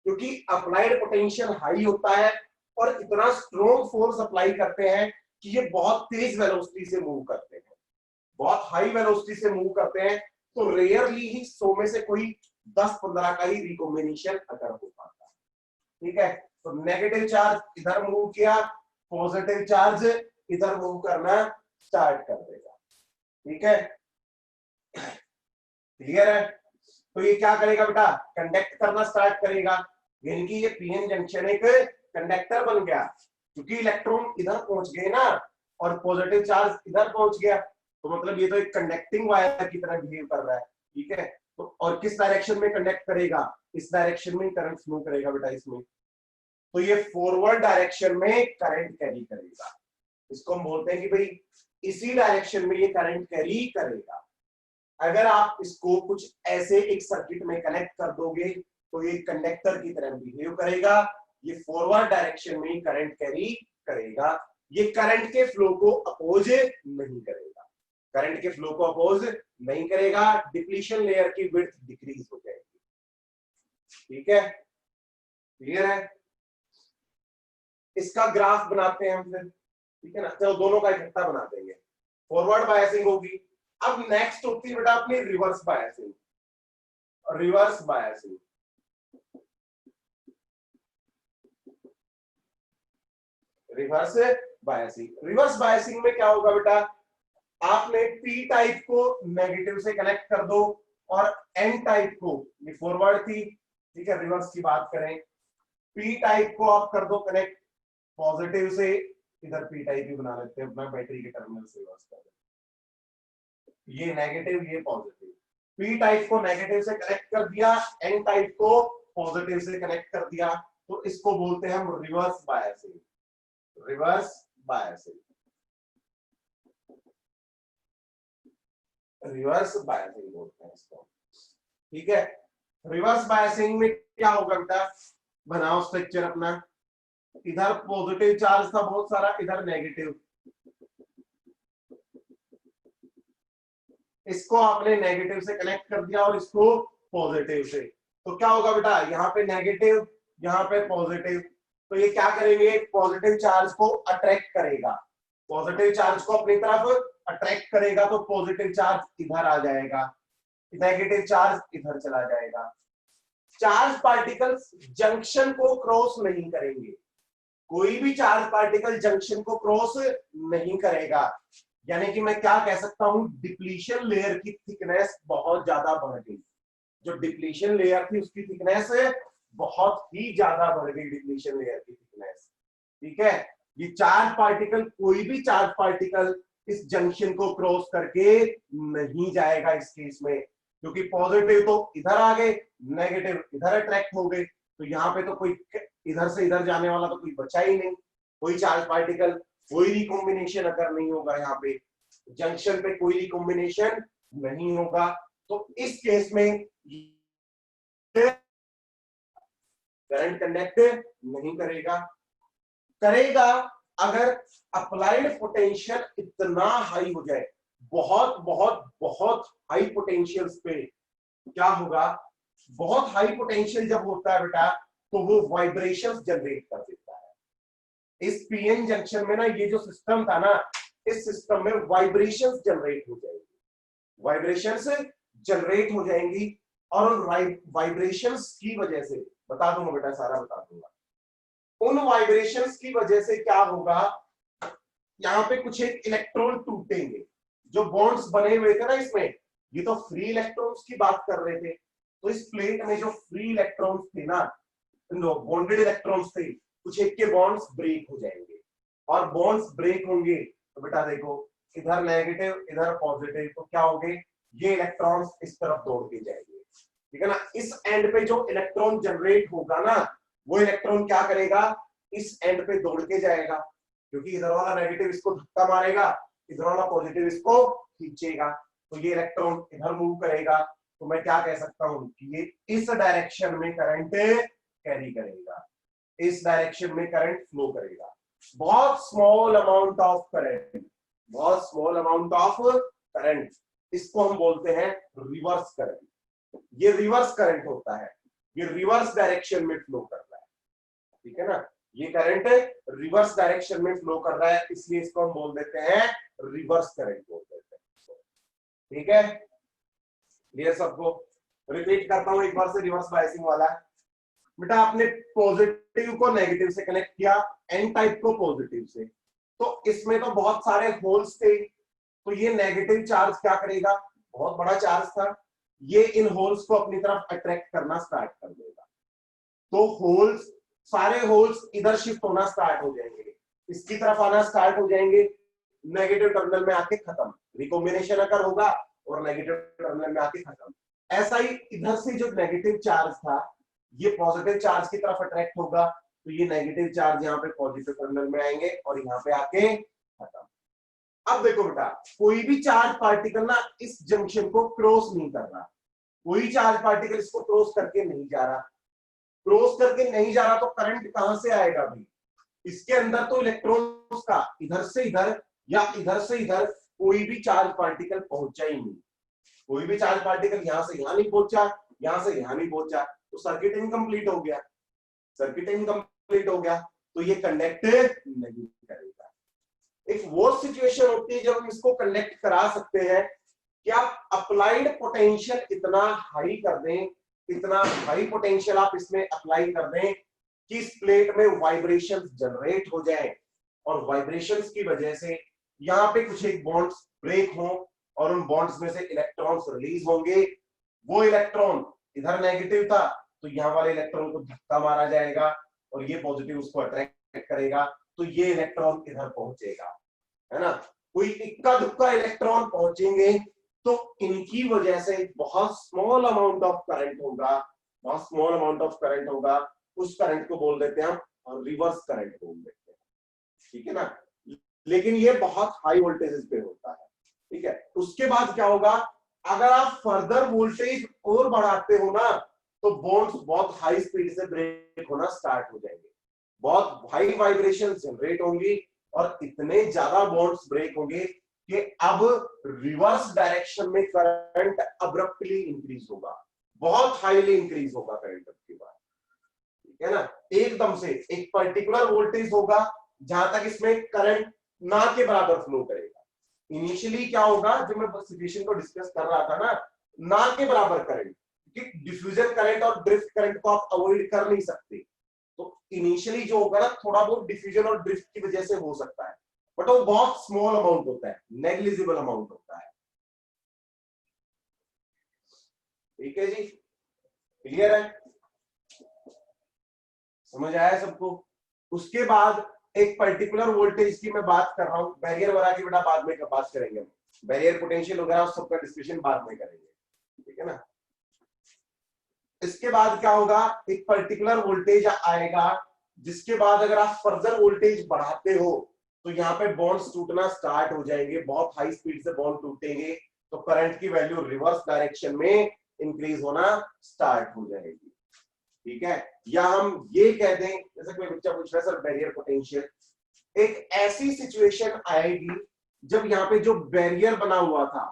क्योंकि अप्लाइड पोटेंशियल हाई होता है और इतना स्ट्रॉन्ग फोर्स अप्लाई करते हैं कि ये बहुत तेज वेलोसिटी से मूव करते हैं, बहुत हाई वेलोसिटी से मूव करते हैं, तो रेयरली ही 100 में से कोई 10-15 का ही रिकॉम्बिनेशन अगर हो पाता है। ठीक है, तो नेगेटिव चार्ज इधर मूव किया, पॉजिटिव चार्ज इधर मूव करना स्टार्ट कर देगा। ठीक है, क्लियर है। तो ये क्या करेगा बेटा, कंडक्ट करना स्टार्ट करेगा, यानी कि ये पीएन जंक्शन एक कंडक्टर बन गया, क्योंकि इलेक्ट्रॉन इधर पहुंच गए ना और पॉजिटिव चार्ज इधर पहुंच गया, तो मतलब ये तो एक कंडक्टिंग वायर की तरह बिहेव कर रहा है। ठीक है, तो और किस डायरेक्शन में कंडक्ट करेगा, इस डायरेक्शन में करंट फ्लो करेगा बेटा इसमें, तो ये फॉरवर्ड डायरेक्शन में करंट कैरी करेगा। इसको हम बोलते हैं कि भाई इसी डायरेक्शन में ये करंट कैरी करेगा। अगर आप इसको कुछ ऐसे एक सर्किट में कनेक्ट कर दोगे तो ये कंडक्टर की तरह बिहेव करेगा, ये फॉरवर्ड डायरेक्शन में करंट कैरी करेगा, ये करंट के फ्लो को अपोज नहीं करेगा, करंट के फ्लो को अपोज नहीं करेगा, डिप्लीशन लेयर की विड्थ डिक्रीज हो जाएगी। ठीक है, क्लियर है। इसका ग्राफ बनाते हैं हम फिर, ठीक है ना, चलो दोनों का इकट्ठा बना देंगे। फॉरवर्ड बायसिंग होगी, अब नेक्स्ट होती है बेटा अपनी reverse biasing. Reverse biasing, reverse biasing, reverse biasing में क्या होगा बेटा, आपने पी टाइप को नेगेटिव से कनेक्ट कर दो और एन टाइप को, ये फॉरवर्ड थी, ठीक है, रिवर्स की बात करें, पी टाइप को आप कर दो कनेक्ट पॉजिटिव से, इधर पी टाइप ही बना लेते हैं अपना, बैटरी के टर्मिनल से रिवर्स कर दें, ये नेगेटिव ये पॉजिटिव, पी टाइप को नेगेटिव से कनेक्ट कर दिया, एन टाइप को पॉजिटिव से कनेक्ट कर दिया, तो इसको बोलते हैं हम reverse biasing. Reverse biasing, reverse biasing बोलते हैं इसको। ठीक है, रिवर्स बायसिंग में क्या होगा बेटा, बनाओ स्ट्रक्चर अपना, इधर पॉजिटिव चार्ज था बहुत सारा, इधर नेगेटिव, इसको आपने नेगेटिव से कनेक्ट कर दिया और इसको पॉजिटिव से, तो क्या होगा बेटा, यहाँ पे नेगेटिव यहाँ पे पॉजिटिव, तो ये क्या करेंगे, पॉजिटिव चार्ज को अट्रैक्ट करेगा, पॉजिटिव चार्ज को अपनी तरफ अट्रैक्ट करेगा तो पॉजिटिव चार्ज इधर आ जाएगा, नेगेटिव चार्ज इधर चला जाएगा। चार्ज पार्टिकल्स जंक्शन को क्रॉस नहीं करेंगे, कोई भी चार्ज पार्टिकल जंक्शन को क्रॉस नहीं करेगा। यानी कि मैं क्या कह सकता हूं, डिप्लीशन लेयर की थिकनेस बहुत ज्यादा बढ़ गई। जो डिप्लीशन लेयर थी उसकी थिकनेस बहुत ही ज्यादा बढ़ गई, डिप्लीशन लेयर की थिकनेस। ठीक है, ये चार्ज पार्टिकल, कोई भी चार्ज पार्टिकल इस जंक्शन को क्रॉस करके नहीं जाएगा इस केस में, क्योंकि पॉजिटिव तो इधर आ गए, नेगेटिव इधर अट्रैक्ट हो गए, तो यहाँ पे तो कोई इधर से इधर जाने वाला तो कोई बचा ही नहीं। कोई चार्ज पार्टिकल, कोई रिकॉम्बिनेशन अगर नहीं होगा, यहाँ पे जंक्शन पे कोई रिकॉम्बिनेशन नहीं होगा, तो इस केस में करंट कंडक्ट नहीं करेगा। करेगा अगर अप्लाइड पोटेंशियल इतना हाई हो जाए, बहुत बहुत बहुत हाई पोटेंशियल्स पे क्या होगा, बहुत हाई पोटेंशियल जब होता है बेटा तो वो वाइब्रेशंस जनरेट कर देता है। इस पीएन जंक्शन में ना, ये जो सिस्टम था ना, इस सिस्टम में वाइब्रेशंस जनरेट हो जाएंगी, वाइब्रेशंस जनरेट हो जाएंगी, और उन वाइब्रेशंस की वजह से, बता दूंगा बेटा, सारा बता दूंगा, उन वाइब्रेशंस की वजह से क्या होगा, यहाँ पे कुछ एक इलेक्ट्रॉन टूटेंगे। जो बॉन्ड्स बने हुए थे ना इसमें, ये तो फ्री इलेक्ट्रॉन्स की बात कर रहे थे, तो इस प्लेट में जो फ्री इलेक्ट्रॉन्स थे ना, बॉन्डेड इलेक्ट्रॉन्स थे, कुछ एक के बॉन्ड्स ब्रेक हो जाएंगे, और बॉन्ड्स ब्रेक होंगे तो बेटा देखो, इधर नेगेटिव इधर पॉजिटिव, तो क्या होंगे, ये इलेक्ट्रॉन्स इस तरफ दौड़ के जाएंगे। ठीक है ना, इस एंड पे जो इलेक्ट्रॉन जनरेट होगा ना, वो इलेक्ट्रॉन क्या करेगा, इस एंड पे दौड़ के जाएगा, क्योंकि इधर वाला नेगेटिव इसको धक्का मारेगा, इधर वाला पॉजिटिव इसको खींचेगा, तो ये इलेक्ट्रॉन इधर मूव करेगा। तो मैं क्या कह सकता हूं कि ये इस डायरेक्शन में करंट कैरी करेगा, इस डायरेक्शन में करंट फ्लो करेगा। बहुत स्मॉल अमाउंट ऑफ करंट, बहुत स्मॉल अमाउंट ऑफ करंट, इसको हम बोलते हैं रिवर्स करंट। ये रिवर्स करंट होता है, ये रिवर्स डायरेक्शन में फ्लो कर रहा है। ठीक है ना, ये करंट रिवर्स डायरेक्शन में फ्लो कर रहा है, इसलिए इसको हम बोल देते हैं रिवर्स करंट बोल देते हैं। ठीक है, ये सबको रिपीट करता हूं एक बार से, रिवर्स बायसिंग वाला है बेटा। आपने पॉजिटिव को नेगेटिव से कनेक्ट किया, एन टाइप को पॉजिटिव से, तो इसमें तो बहुत सारे होल्स थे, तो ये नेगेटिव चार्ज क्या करेगा, बहुत बड़ा चार्ज था, ये इन होल्स को अपनी तरफ अट्रैक्ट करना स्टार्ट कर देगा। तो होल्स, सारे होल्स इधर शिफ्ट होना स्टार्ट हो जाएंगे, इसकी तरफ आना स्टार्ट हो जाएंगे, नेगेटिव टर्मिनल में आके खत्म, रिकॉम्बिनेशन अगर होगा और नेगेटिव टर्मिनल में आके खत्म। ऐसा ही इधर से जो नेगेटिव चार्ज था, ये पॉजिटिव चार्ज की तरफ अट्रैक्ट होगा, तो ये नेगेटिव चार्ज यहाँ पे पॉजिटिव टर्मिनल में आएंगे और यहाँ पे आके खत्म। अब देखो बेटा, कोई भी चार्ज पार्टिकल ना इस जंक्शन को क्रॉस नहीं कर रहा, कोई चार्ज पार्टिकल इसको क्रॉस करके नहीं जा रहा, क्रॉस करके नहीं जा रहा, तो करंट कहां से आएगा भाई, इसके अंदर तो इलेक्ट्रॉन्स का इधर से इधर या इधर से इधर कोई भी चार्ज पार्टिकल पहुंचा ही नहीं, कोई भी चार्ज पार्टिकल यहां से यहां नहीं पहुंचा, यहां से यहां नहीं पहुंचा, तो सर्किट इनकम्प्लीट हो गया, सर्किट इनकम्प्लीट हो गया, तो ये कंडक्ट नहीं करेगा। एक वो सिचुएशन होती है जब हम इसको कंडक्ट करा सकते हैं कि आप अप्लाइड पोटेंशियल इतना हाई कर दें, इतना हाई पोटेंशियल आप इसमें अप्लाई कर दें कि इस प्लेट में वाइब्रेशंस जनरेट हो जाए, और वाइब्रेशंस की वजह से यहाँ पे कुछ एक बॉन्ड्स ब्रेक हो और उन बॉन्ड्स में से इलेक्ट्रॉन्स रिलीज होंगे। वो इलेक्ट्रॉन इधर नेगेटिव था, तो यहाँ वाले इलेक्ट्रॉन को धक्का मारा जाएगा और ये पॉजिटिव उसको अट्रैक्ट करेगा, तो ये इलेक्ट्रॉन इधर पहुंचेगा, है ना। कोई इक्का दुक्का इलेक्ट्रॉन पहुंचेंगे, तो इनकी वजह से बहुत स्मॉल अमाउंट ऑफ करंट होगा, बहुत स्मॉल अमाउंट ऑफ करंट होगा, उस करंट को बोल देते हैं हम रिवर्स करंट बोल देते हैं। ठीक है ना, लेकिन ये बहुत हाई वोल्टेज पे होता है। ठीक है, उसके बाद क्या होगा, अगर आप फर्दर वोल्टेज और बढ़ाते हो ना, तो बॉन्ड्स बहुत हाई स्पीड से ब्रेक होना स्टार्ट हो जाएंगे, बहुत हाई वाइब्रेशन जनरेट होंगी, और इतने ज्यादा बॉन्ड्स ब्रेक होंगे कि अब रिवर्स डायरेक्शन में करंट अब्रप्टली इंक्रीज होगा, बहुत हाईली इंक्रीज होगा करंट की बात। ठीक है ना, एकदम से एक पर्टिकुलर वोल्टेज होगा जहां तक इसमें करंट ना के बराबर फ्लो करेगा। इनिशियली क्या होगा, जब मैं सिचुएशन को डिस्कस कर रहा था ना के बराबर करंट, क्योंकि डिफ्यूजन करंट और ड्रिफ्ट करंट को आप अवॉइड कर नहीं सकते, तो इनिशियली जो होगा ना थोड़ा बहुत डिफ्यूजन और ड्रिफ्ट की वजह से हो सकता है, बट वो बहुत स्मॉल अमाउंट होता है, नेग्लिजिबल अमाउंट होता है। ठीक है जी, क्लियर है, समझ आया सबको। उसके बाद एक पर्टिकुलर वोल्टेज की मैं बात कर रहा हूं, बैरियर वगैरह की बेटा बाद में बात करेंगे हम, बैरियर पोटेंशियल वगैरह सबका डिस्कशन बाद में करेंगे, ठीक है ना। इसके बाद क्या होगा, एक पर्टिकुलर वोल्टेज आएगा जिसके बाद अगर आप फर्दर वोल्टेज बढ़ाते हो तो यहाँ पे बॉन्ड्स टूटना स्टार्ट हो जाएंगे, बहुत हाई स्पीड से बॉन्ड टूटेंगे, तो करंट की वैल्यू रिवर्स डायरेक्शन में इंक्रीज होना स्टार्ट हो जाएगी। ठीक है, या हम ये कह दें, जैसे कोई बच्चा पूछ रहा है सर बैरियर पोटेंशियल, एक ऐसी सिचुएशन आएगी जब यहाँ पे जो बैरियर बना हुआ था,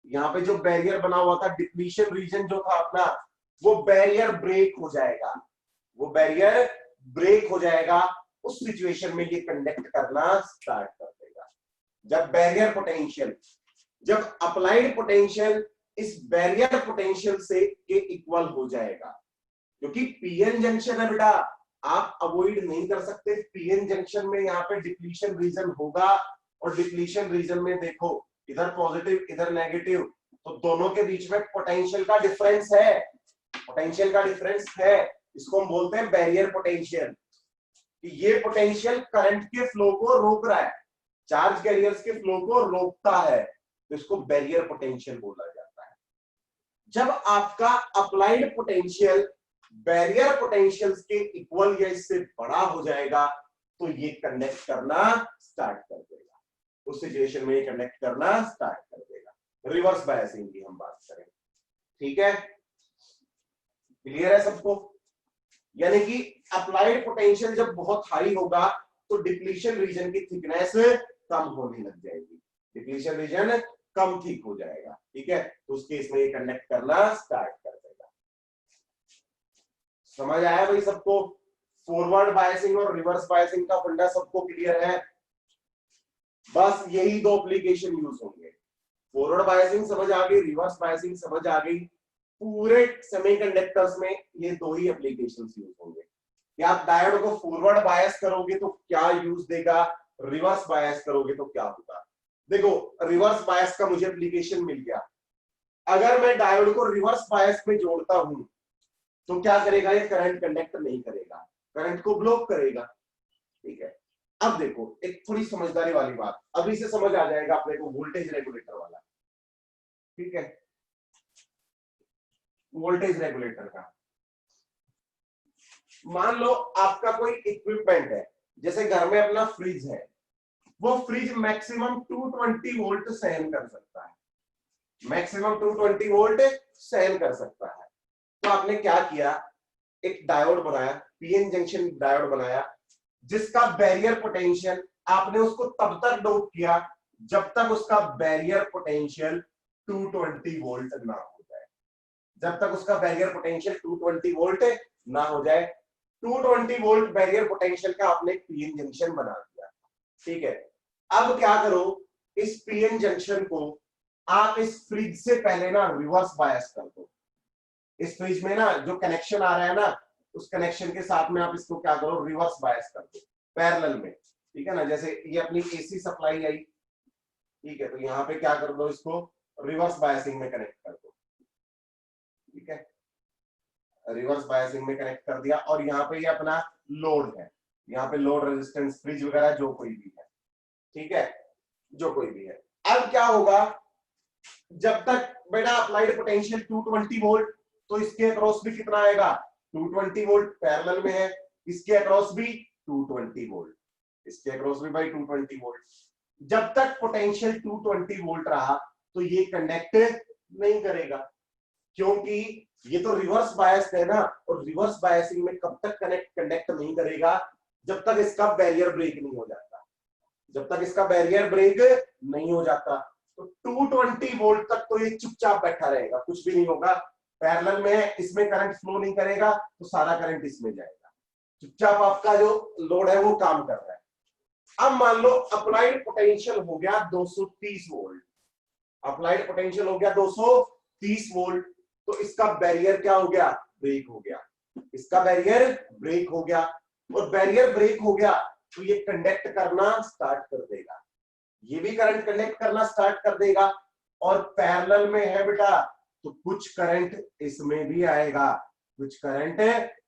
यहाँ पे जो बैरियर बना हुआ था, डिप्लीशन रीजन जो था अपना, वो बैरियर ब्रेक हो जाएगा, वो बैरियर ब्रेक हो जाएगा। उस सिचुएशन में ये कंडक्ट करना स्टार्ट कर देगा। जब बैरियर पोटेंशियल, जब अप्लाइड पोटेंशियल इस बैरियर पोटेंशियल से के इक्वल हो जाएगा, क्योंकि पीएन जंक्शन है बेटा, आप अवॉइड नहीं कर सकते, पीएन जंक्शन में यहाँ पे डिप्लीशन रीजन होगा, और डिप्लीशन रीजन में देखो इधर पॉजिटिव इधर नेगेटिव, तो दोनों के बीच में पोटेंशियल का डिफरेंस है, पोटेंशियल का डिफरेंस है, इसको हम बोलते हैं बैरियर पोटेंशियल। कि ये पोटेंशियल करंट के फ्लो को रोक रहा है, चार्ज कैरियर्स के फ्लो को रोकता है, तो इसको बैरियर पोटेंशियल बोला जाता है। जब आपका अप्लाइड पोटेंशियल बैरियर पोटेंशियल्स के इक्वल या इससे बड़ा हो जाएगा तो ये कनेक्ट करना स्टार्ट कर देगा, उस सिचुएशन में ये कनेक्ट करना स्टार्ट कर देगा। रिवर्स बायसिंग की हम बात करें, ठीक है, क्लियर है सबको। यानी कि अप्लाइड पोटेंशियल जब बहुत हाई होगा तो डिप्लीशन रीजन की थिकनेस कम होने लग जाएगी, डिप्लीशन रीजन कम थिक हो जाएगा, ठीक है, तो उस केस में ये कनेक्ट करना स्टार्ट कर देगा। समझ आया भाई सबको, फॉरवर्ड बायसिंग और रिवर्स बायसिंग का फंडा सबको क्लियर है। बस यही दो एप्लीकेशन यूज होंगे, फॉरवर्ड बायसिंग समझ आ गई, रिवर्स बायसिंग समझ आ गई, पूरे सेमीकंडक्टर्स में ये दो ही एप्लीकेशंस यूज होंगे। कि आप डायोड को फॉरवर्ड बायस करोगे तो क्या यूज देगा, रिवर्स बायस करोगे तो क्या होगा। देखो रिवर्स बायस का मुझे एप्लीकेशन मिल गया, अगर मैं डायोड को रिवर्स बायस में जोड़ता हूं तो क्या करेगा, ये करंट कंडक्ट नहीं करेगा, करंट को ब्लॉक करेगा, ठीक है। अब देखो एक थोड़ी समझदारी वाली बात, अभी से समझ आ जाएगा अपने को वोल्टेज रेगुलेटर वाला, ठीक है, वोल्टेज रेगुलेटर का। मान लो आपका कोई इक्विपमेंट है, जैसे घर में अपना फ्रिज है, वो फ्रिज मैक्सिमम 220 वोल्ट सहन कर सकता है, मैक्सिमम 220 वोल्ट सहन कर सकता है। तो आपने क्या किया, एक डायोड बनाया, पीएन जंक्शन डायोड बनाया, जिसका बैरियर पोटेंशियल आपने उसको तब तक डोप किया जब तक उसका बैरियर पोटेंशियल 220 वोल्ट ना हो जाए, जब तक उसका बैरियर पोटेंशियल 220 वोल्ट ना हो जाए। 220 वोल्ट बैरियर पोटेंशियल का आपने पीएन जंक्शन बना दिया, ठीक है। अब क्या करो, इस पीएन जंक्शन को आप इस फ्रिज से पहले ना रिवर्स बायस कर दो। इस फ्रिज में ना जो कनेक्शन आ रहा है ना, उस कनेक्शन के साथ में आप इसको क्या करो, रिवर्स बायस कर दो पैरेलल में, ठीक है ना। जैसे ये अपनी एसी सप्लाई आई, ठीक है, तो यहाँ पे क्या कर दो, इसको रिवर्स बायसिंग में कनेक्ट कर दो, ठीक है, रिवर्स बायसिंग में कनेक्ट कर दिया। और यहाँ पे ये अपना लोड है, यहाँ पे लोड रेजिस्टेंस फ्रिज वगैरह जो कोई भी है, ठीक है, जो कोई भी है। अब क्या होगा, जब तक बेटा अप्लाइड पोटेंशियल 220 वोल्ट, तो इसके अक्रॉस भी कितना आएगा, 220 वोल्ट पैरेलल में है, इसके अक्रॉस भी 220 वोल्ट, इसके अक्रॉस भी भाई 220 वोल्ट। जब तक पोटेंशियल 220 वोल्ट रहा तो ये कंडक्ट नहीं करेगा, क्योंकि ये तो रिवर्स बायस्ड है ना, और रिवर्स बायसिंग में कब तक कंडक्ट नहीं करेगा, जब तक इसका बैरियर ब्रेक नहीं हो जाता, जब तक इसका बैरियर ब्रेक नहीं हो जाता। तो 220 वोल्ट तक तो ये चुपचाप बैठा रहेगा, कुछ भी नहीं होगा, पैरेलल में इसमें करंट फ्लो नहीं करेगा तो सारा करंट इसमें जाएगा, चुपचाप आपका जो लोड है वो काम कर रहा है। अब मान लो अप्लाइड पोटेंशियल हो गया 230 वोल्ट, अप्लाइड पोटेंशियल हो गया 230 वोल्ट, तो इसका बैरियर क्या हो गया, ब्रेक हो गया, इसका बैरियर ब्रेक हो गया, और बैरियर ब्रेक हो गया तो ये कंडक्ट करना स्टार्ट कर देगा, ये भी करंट कंडक्ट करना स्टार्ट कर देगा, और पैरेलल में है बेटा तो कुछ करंट इसमें भी आएगा, कुछ करंट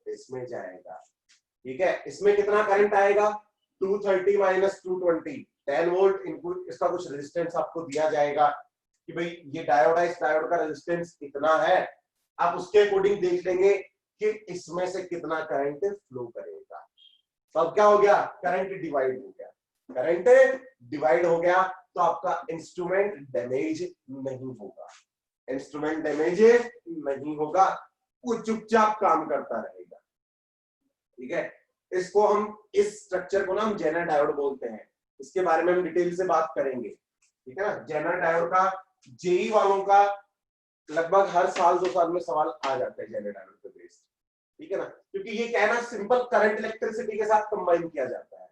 इसमें जाएगा, ठीक है। इसमें कितना करंट आएगा, 230 माइनस 220, 10 वोल्ट इनपुट, इसका कुछ रेजिस्टेंस आपको दिया जाएगा कि भाई ये डायोड है, इस डायोड का रेजिस्टेंस इतना है, आप उसके अकॉर्डिंग देख लेंगे कि इसमें से कितना करंट फ्लो करेगा। तो अब क्या हो गया, करंट डिवाइड हो गया, करंट डिवाइड हो गया, तो आपका इंस्ट्रूमेंट डैमेज नहीं होगा, इंस्ट्रूमेंट डैमेज नहीं होगा, वो चुपचाप काम करता रहेगा, ठीक है। इसको हम, इस स्ट्रक्चर को ना हम जेनर डायोड बोलते हैं, इसके बारे में हम डिटेल से बात करेंगे, ठीक है ना। जेनर डायोड का जेई वालों का लगभग हर साल 2 साल में सवाल आ जाता है जेनर डायोड पे बेस्ड, ठीक है ना, क्योंकि ये क्या है ना, सिंपल करंट इलेक्ट्रिसिटी के साथ कंबाइन किया जाता है।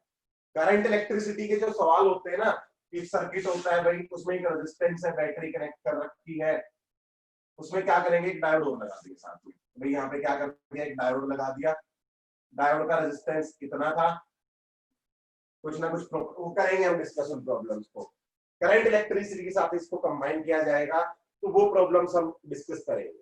करंट इलेक्ट्रिसिटी के जो सवाल होते हैं ना, कि सर्किट होता है भाई, उसमें एक रेजिस्टेंस है, बैटरी कनेक्ट कर रखी है, उसमें क्या करेंगे, एक डायोड और लगा दिया साथ में, भाई यहाँ पे क्या कर दिया, एक डायोड लगा दिया, डायोड का रेजिस्टेंस कितना था, कुछ ना कुछ वो करेंगे हम डिस्कस उन प्रॉब्लम्स को, करंट इलेक्ट्रिसिटी के साथ इसको कंबाइन किया जाएगा, तो वो प्रॉब्लम्स हम डिस्कस करेंगे।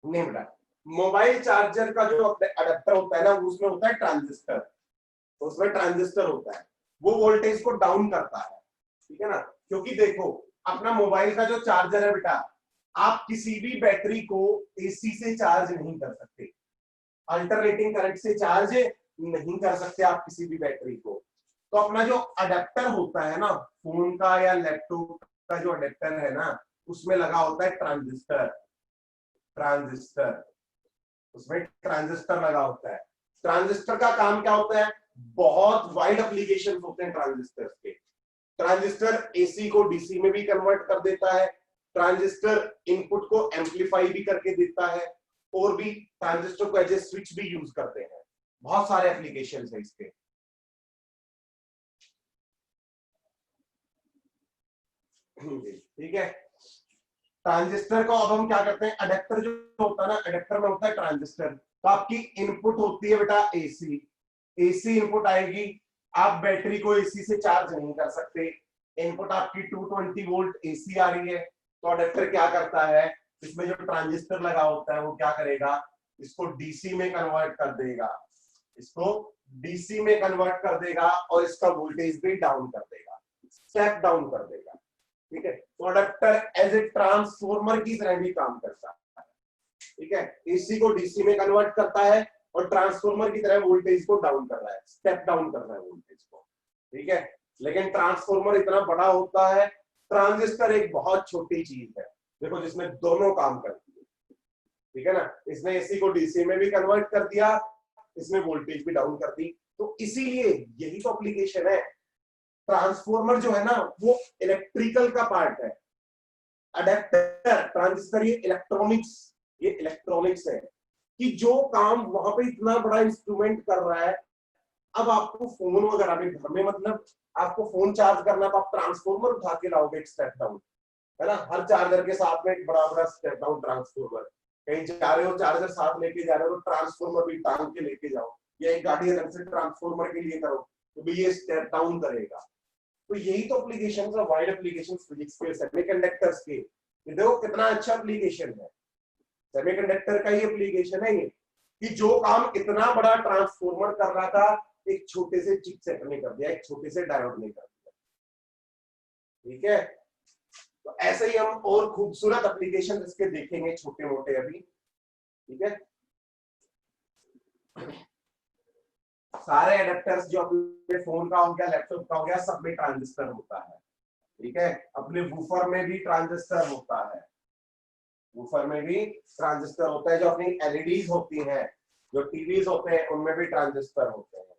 नहीं बेटा, मोबाइल चार्जर का जो अडेप्टर होता है ना, उसमें होता है ट्रांजिस्टर, तो उसमें ट्रांजिस्टर होता है, वो वोल्टेज को डाउन करता है, ठीक है ना। क्योंकि देखो अपना मोबाइल का जो चार्जर है बेटा, आप किसी भी बैटरी को एसी से चार्ज नहीं कर सकते, अल्टरनेटिंग करंट से चार्ज नहीं कर सकते आप किसी भी बैटरी को। तो अपना जो अडेप्टर होता है ना, फोन का या लैपटॉप का जो अडेप्टर है ना, उसमें लगा होता है ट्रांजिस्टर, ट्रांजिस्टर, उसमें ट्रांजिस्टर लगा होता है। ट्रांजिस्टर का काम क्या होता है, बहुत वाइड एप्लीकेशन होते हैं ट्रांजिस्टर के। ट्रांजिस्टर एसी को डीसी में भी कन्वर्ट कर देता है, ट्रांजिस्टर इनपुट को एम्पलीफाई भी करके देता है, और भी ट्रांजिस्टर को एज ए स्विच भी यूज करते हैं, बहुत सारे एप्लीकेशन है इसके, ठीक है। ट्रांजिस्टर को अब हम क्या करते हैं, अडेप्टर जो होता है ना, अडेप्टर में होता है ट्रांजिस्टर, तो आपकी इनपुट होती है बेटा एसी, एसी इनपुट आएगी, आप बैटरी को एसी से चार्ज नहीं कर सकते, इनपुट आपकी 220 वोल्ट एसी आ रही है, तो अडेप्टर क्या करता है, इसमें जो ट्रांजिस्टर लगा होता है वो क्या करेगा, इसको डीसी में कन्वर्ट कर देगा, इसको डीसी में कन्वर्ट कर देगा, और इसका वोल्टेज भी डाउन कर देगा, स्टेप डाउन कर देगा, ठीक है। तो अडेप्टर एज ए ट्रांसफॉर्मर की तरह भी काम करता है, ठीक है, एसी को डीसी में कन्वर्ट करता है, और ट्रांसफॉर्मर की तरह वोल्टेज को डाउन कर रहा है, स्टेप डाउन कर रहा है वोल्टेज को, ठीक है। लेकिन ट्रांसफॉर्मर इतना बड़ा होता है, ट्रांजिस्टर एक बहुत छोटी चीज है, देखो जिसमें दोनों काम करती है, ठीक है ना, इसने एसी को डीसी में भी कन्वर्ट कर दिया, इसमें वोल्टेज भी डाउन कर दी, तो इसीलिए यही तो एप्लीकेशन है। ट्रांसफॉर्मर जो है ना, वो इलेक्ट्रिकल का पार्ट है, अडेप्टर ट्रांजिस्टर ये इलेक्ट्रॉनिक्स, ये इलेक्ट्रॉनिक्स है, कि जो काम वहां पे इतना बड़ा इंस्ट्रूमेंट कर रहा है, अब आपको फोन वगैरह में घर में, मतलब आपको फोन चार्ज करना, तो आप ट्रांसफॉर्मर उठा के लाओगे एक स्टेप डाउन, है ना, हर चार्जर के साथ में एक बड़ा बड़ा स्टेप डाउन ट्रांसफॉर्मर, कहीं जा रहे हो चार्जर साथ लेके जा रहे हो, तो ट्रांसफॉर्मर भी टांग के लेके जाओ, या एक गाड़ी अलग से ट्रांसफॉर्मर के लिए करो, तो भी ये स्टेप डाउन करेगा। तो यही तो एप्लीकेशन है, वाइड एप्लीकेशन फिजिक्स के, सेमीकंडक्टर्स के, ये देखो कितना अच्छा एप्लीकेशन है, सेमीकंडक्टर का ही एप्लीकेशन है ये, कि जो काम इतना बड़ा ट्रांसफॉर्मर कर रहा था, एक छोटे से चिपसेट ने कर दिया, एक छोटे से डायोड ने कर दिया, ठीक है। तो ऐसे ही हम और खूबसूरत एप्लीकेशन इसके देखेंगे छोटे मोटे अभी, ठीक है। सारे एडेप्टर्स जो अपने फोन का हो गया, लैपटॉप का हो गया, सब में ट्रांजिस्टर होता है, ठीक है। अपने वूफर में भी ट्रांजिस्टर होता है, वूफर में भी ट्रांजिस्टर होता है, जो अपनी एलईडीज होती हैं, जो टीवीज होते हैं, उनमें भी ट्रांजिस्टर होते हैं,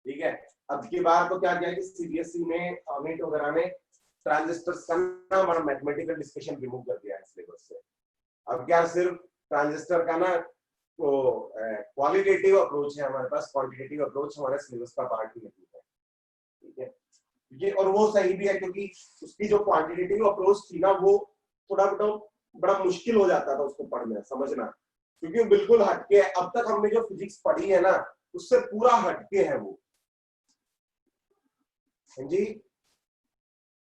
ठीक है। अब की बार तो क्या किया कि सीबीएसई में, नीट वगैरह में ट्रांजिस्टर्स का नाम और मैथमेटिकल डिस्कशन रिमूव कर दिया है सिलेबस से। अब क्या सिर्फ ट्रांजिस्टर का ना क्वालिटेटिव अप्रोच है हमारे पास, क्वांटिटेटिव अप्रोच हमारे सिलेबस का पार्ट ही नहीं है, ठीक है। ये और वो सही भी है, क्योंकि उसकी जो क्वांटिटेटिव अप्रोच थी ना, वो थोड़ा बड़ा मुश्किल हो जाता था उसको पढ़ना समझना, क्योंकि बिल्कुल हटके है। अब तक हमने जो फिजिक्स पढ़ी है ना, उससे पूरा हटके है वो जी।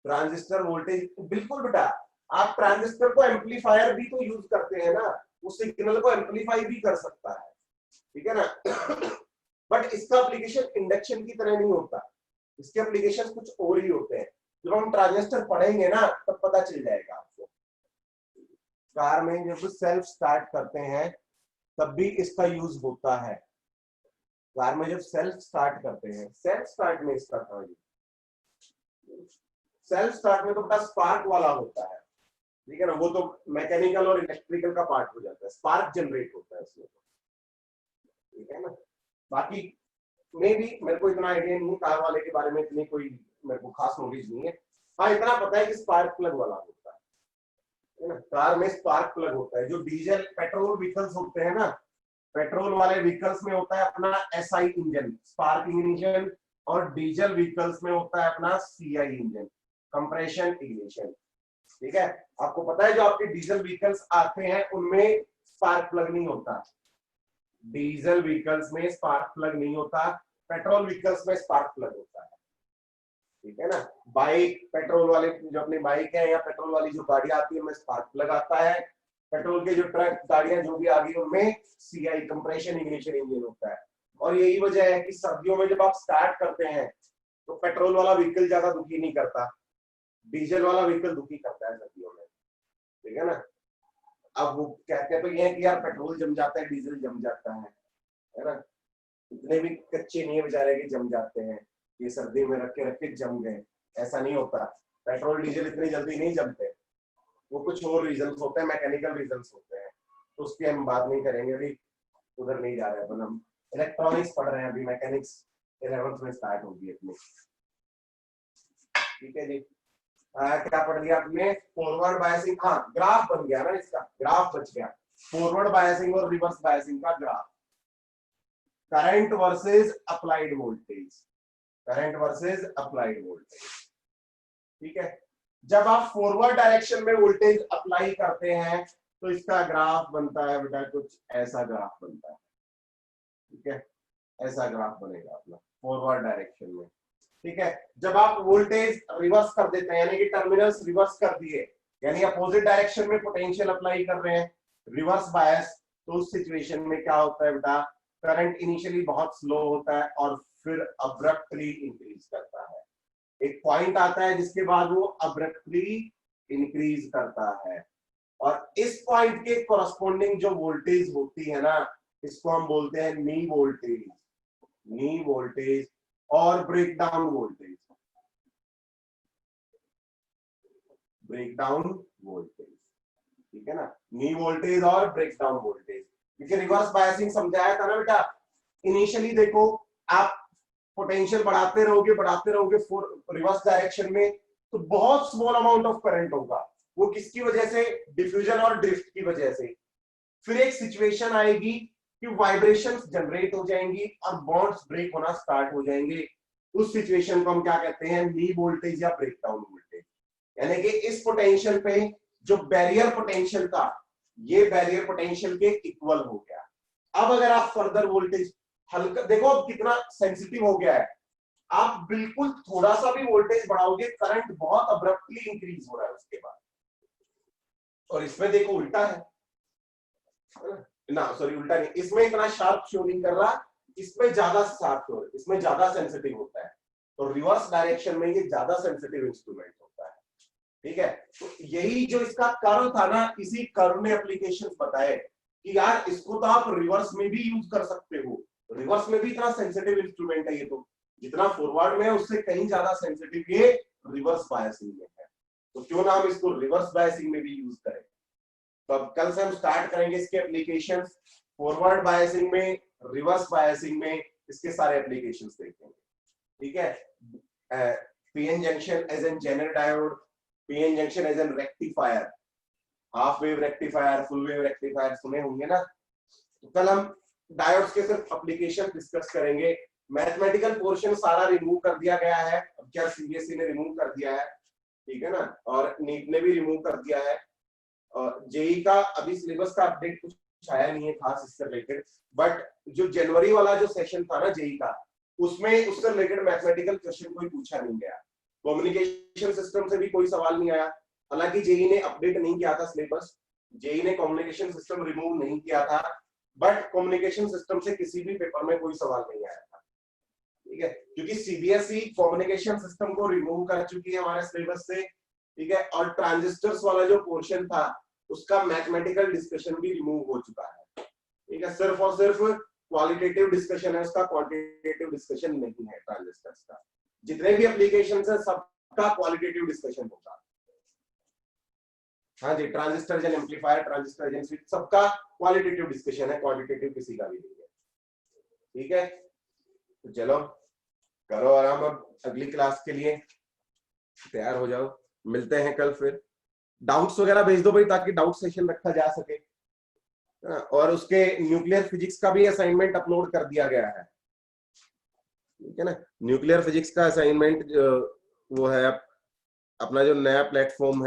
ट्रांजिस्टर वोल्टेज, बिल्कुल बेटा, आप ट्रांजिस्टर को एम्पलीफायर भी तो यूज करते हैं ना, उस सिग्नल को एम्पलीफाई भी कर सकता है, ठीक है ना। बट इसका एप्लीकेशन इंडक्शन की तरह नहीं होता, इसके एप्लीकेशन कुछ और ही होते हैं। जब हम ट्रांजिस्टर पढ़ेंगे ना, तब पता चल जाएगा आपको। कार में जब सेल्फ स्टार्ट करते हैं तब भी इसका यूज होता है। कार में जब सेल्फ स्टार्ट करते हैं, सेल्फ स्टार्ट में इसका था, सेल्फ स्टार्ट में तो बेटा स्पार्क वाला होता है, ठीक है ना। वो तो मैकेनिकल और इलेक्ट्रिकल का पार्ट हो जाता है, स्पार्क जनरेट होता है इसमें, ठीक है ना। बाकी मे भी मेरे को इतना आइडिया नहीं है कार वाले के बारे में, इतनी कोई मेरे को खास नॉलेज नहीं है। हाँ, इतना पता है कि स्पार्क प्लग वाला होता है ना। कार में स्पार्क प्लग होता है। जो डीजल पेट्रोल व्हीकल्स होते हैं ना, पेट्रोल वाले व्हीकल्स में होता है अपना एसआई इंजन, स्पार्किंग इंजन, और डीजल व्हीकल्स में होता है अपना सीआई इंजन, कंप्रेशन इग्निशन, ठीक है। आपको पता है जो आपके डीजल व्हीकल्स आते हैं उनमें स्पार्क प्लग नहीं होता, डीजल व्हीकल्स में स्पार्क प्लग नहीं होता, पेट्रोल व्हीकल्स में स्पार्क प्लग होता है, ठीक है ना। बाइक, पेट्रोल वाले जो अपनी बाइक है या पेट्रोल वाली जो गाड़ियां आती है उनमें स्पार्क प्लग आता है। पेट्रोल के जो ट्रक गाड़ियां जो भी आ गई उनमें सीआई, कंप्रेशन इग्निशन इंजन होता है। और यही वजह है कि सर्दियों में जब आप स्टार्ट करते हैं तो पेट्रोल वाला व्हीकल ज्यादा दुखी नहीं करता, डीजल वाला व्हीकल दुखी करता है सर्दियों में, ठीक है ना। अब वो कहते हैं तो ये है कि यार पेट्रोल जम जाता है, डीजल जम जाता है ना। इतने भी कच्चे नहीं है बेचारे कि जम जाते हैं, ये सर्दी में रख के जम गए, ऐसा नहीं होता। पेट्रोल डीजल इतनी जल्दी नहीं जमते, वो कुछ और रीजंस होते हैं, मैकेनिकल रीजंस होते हैं, तो उसकी हम बात नहीं करेंगे अभी, उधर नहीं जा रहे हैं। हम इलेक्ट्रॉनिक्स पढ़ रहे हैं अभी, मैकेनिक्स 11th में स्टार्ट होगी अपनी, ठीक है जी। क्या पढ़ लिया आपने? फॉरवर्ड बायसिंग, हाँ ग्राफ बन गया ना इसका, ग्राफ बच गया, फॉरवर्ड बायसिंग और रिवर्स बायसिंग का graph. Current versus applied voltage, current versus applied voltage, ठीक है। जब आप फॉरवर्ड डायरेक्शन में वोल्टेज अप्लाई करते हैं तो इसका ग्राफ बनता है बेटा, कुछ ऐसा ग्राफ बनता है, ठीक है। ऐसा ग्राफ बनेगा अपना फॉरवर्ड डायरेक्शन में, ठीक है। जब आप वोल्टेज रिवर्स कर देते हैं, यानी कि टर्मिनल्स रिवर्स कर दिए, यानी अपोजिट डायरेक्शन में पोटेंशियल अप्लाई कर रहे हैं, रिवर्स बायस, तो उस सिचुएशन में क्या होता है बेटा, करंट इनिशियली बहुत स्लो होता है और फिर अब्रप्टली इंक्रीज करता है। एक पॉइंट आता है जिसके बाद वो अब्रप्टली इंक्रीज करता है, और इस पॉइंट के कोरस्पोंडिंग जो वोल्टेज होती है ना, इसको हम बोलते हैं नी वोल्टेज, नी वोल्टेज और ब्रेकडाउन वोल्टेज, ब्रेकडाउन वोल्टेज, ठीक है ना। नी वोल्टेज और ब्रेकडाउन वोल्टेज, क्योंकि रिवर्स बायसिंग समझाया था ना बेटा। इनिशियली देखो, आप पोटेंशियल बढ़ाते रहोगे रिवर्स डायरेक्शन में, तो बहुत स्मॉल अमाउंट ऑफ करंट होगा। वो किसकी वजह से? डिफ्यूजन और ड्रिफ्ट की वजह से। फिर एक सिचुएशन आएगी कि वाइब्रेशंस जनरेट हो जाएंगी और बॉन्ड्स ब्रेक होना स्टार्ट हो जाएंगे। उस सिचुएशन को हम क्या कहते हैं? नी वोल्टेज या ब्रेकडाउन वोल्टेज। यानी कि इस पोटेंशियल पे जो बैरियर पोटेंशियल था, ये बैरियर पोटेंशियल के इक्वल हो गया। अब अगर आप फर्दर वोल्टेज हल्का देखो, अब कितना सेंसिटिव हो गया है, आप बिल्कुल थोड़ा सा भी वोल्टेज बढ़ाओगे, करंट बहुत अब्रप्टली इंक्रीज हो रहा है उसके बाद। और इसमें देखो उल्टा है ना, सॉरी उल्टा नहीं, इसमें इतना शार्प शो नहीं कर रहा, इसमें ज्यादा शार्प शो, इसमें ज्यादा सेंसिटिव होता है। तो रिवर्स डायरेक्शन में ये ज्यादा सेंसिटिव इंस्ट्रूमेंट होता है, ठीक है। तो यही जो इसका कर्व था ना, इसी कर्व ने एप्लीकेशंस बताए कि यार इसको तो आप रिवर्स में भी यूज कर सकते हो। रिवर्स में भी इतना सेंसिटिव इंस्ट्रूमेंट है ये, तो जितना फॉरवर्ड में है उससे कहीं ज्यादा सेंसिटिव ये रिवर्स बायसिंग में है, तो क्यों ना हम इसको रिवर्स बायसिंग में भी यूज करें। तो अब कल से हम स्टार्ट करेंगे इसके एप्लीकेशंस, फॉरवर्ड बायसिंग में, रिवर्स बायसिंग में, इसके सारे एप्लीकेशंस देखेंगे, ठीक है। PN junction as an zener diode, PN junction as an rectifier, half wave rectifier, full wave rectifier सुने होंगे ना, तो कल हम डायोड्स के सिर्फ एप्लीकेशन डिस्कस करेंगे। मैथमेटिकल पोर्शन सारा रिमूव कर दिया गया है, अब क्या सीबीएसई ने रिमूव कर दिया है, ठीक है ना, और नीट ने भी रिमूव कर दिया है। जेई का अभी सिलेबस का अपडेट कुछ आया नहीं है खास इससे रिलेटेड, बट जो जनवरी वाला जो सेशन था ना जेई का, उसमें उससे रिलेटेड मैथमेटिकल क्वेश्चन कोई पूछा नहीं गया। कम्युनिकेशन सिस्टम से भी कोई सवाल नहीं आया, हालांकि जेई ने अपडेट नहीं किया था सिलेबस, जेई ने कम्युनिकेशन सिस्टम रिमूव नहीं किया था, बट कम्युनिकेशन सिस्टम से किसी भी पेपर में कोई सवाल नहीं आया था, ठीक है, क्योंकि सीबीएसई कम्युनिकेशन सिस्टम को रिमूव कर चुकी है हमारे सिलेबस से, ठीक है, और ट्रांजिस्टर्स वाला जो पोर्शन था उसका मैथमेटिकल डिस्कशन भी रिमूव हो चुका है, ठीक है, सिर्फ और सिर्फ क्वालिटेटिव डिस्कशन है उसका, क्वांटिटेटिव डिस्कशन नहीं है ट्रांजिस्टर्स का। जितने भी एप्लीकेशंस है सबका क्वालिटेटिव डिस्कशन होगा। हाँ जी, ट्रांजिस्टर जन एम्पलीफायर, ट्रांजिस्टर जन स्विच, सबका क्वालिटेटिव डिस्कशन है, क्वांटिटेटिव किसी का भी नहीं है, ठीक है। तो चलो करो आराम, अब अगली क्लास के लिए तैयार हो जाओ, मिलते हैं कल फिर। डाउट्स वगैरह भेज दो भाई, ताकि डाउट सेशन रखा जा सके। और उसके न्यूक्लियर फिजिक्स का भी असाइनमेंट अपलोड कर दिया गया है, ठीक है ना। न्यूक्लियर फिजिक्स का असाइनमेंट वो है अपना जो नया प्लेटफॉर्म है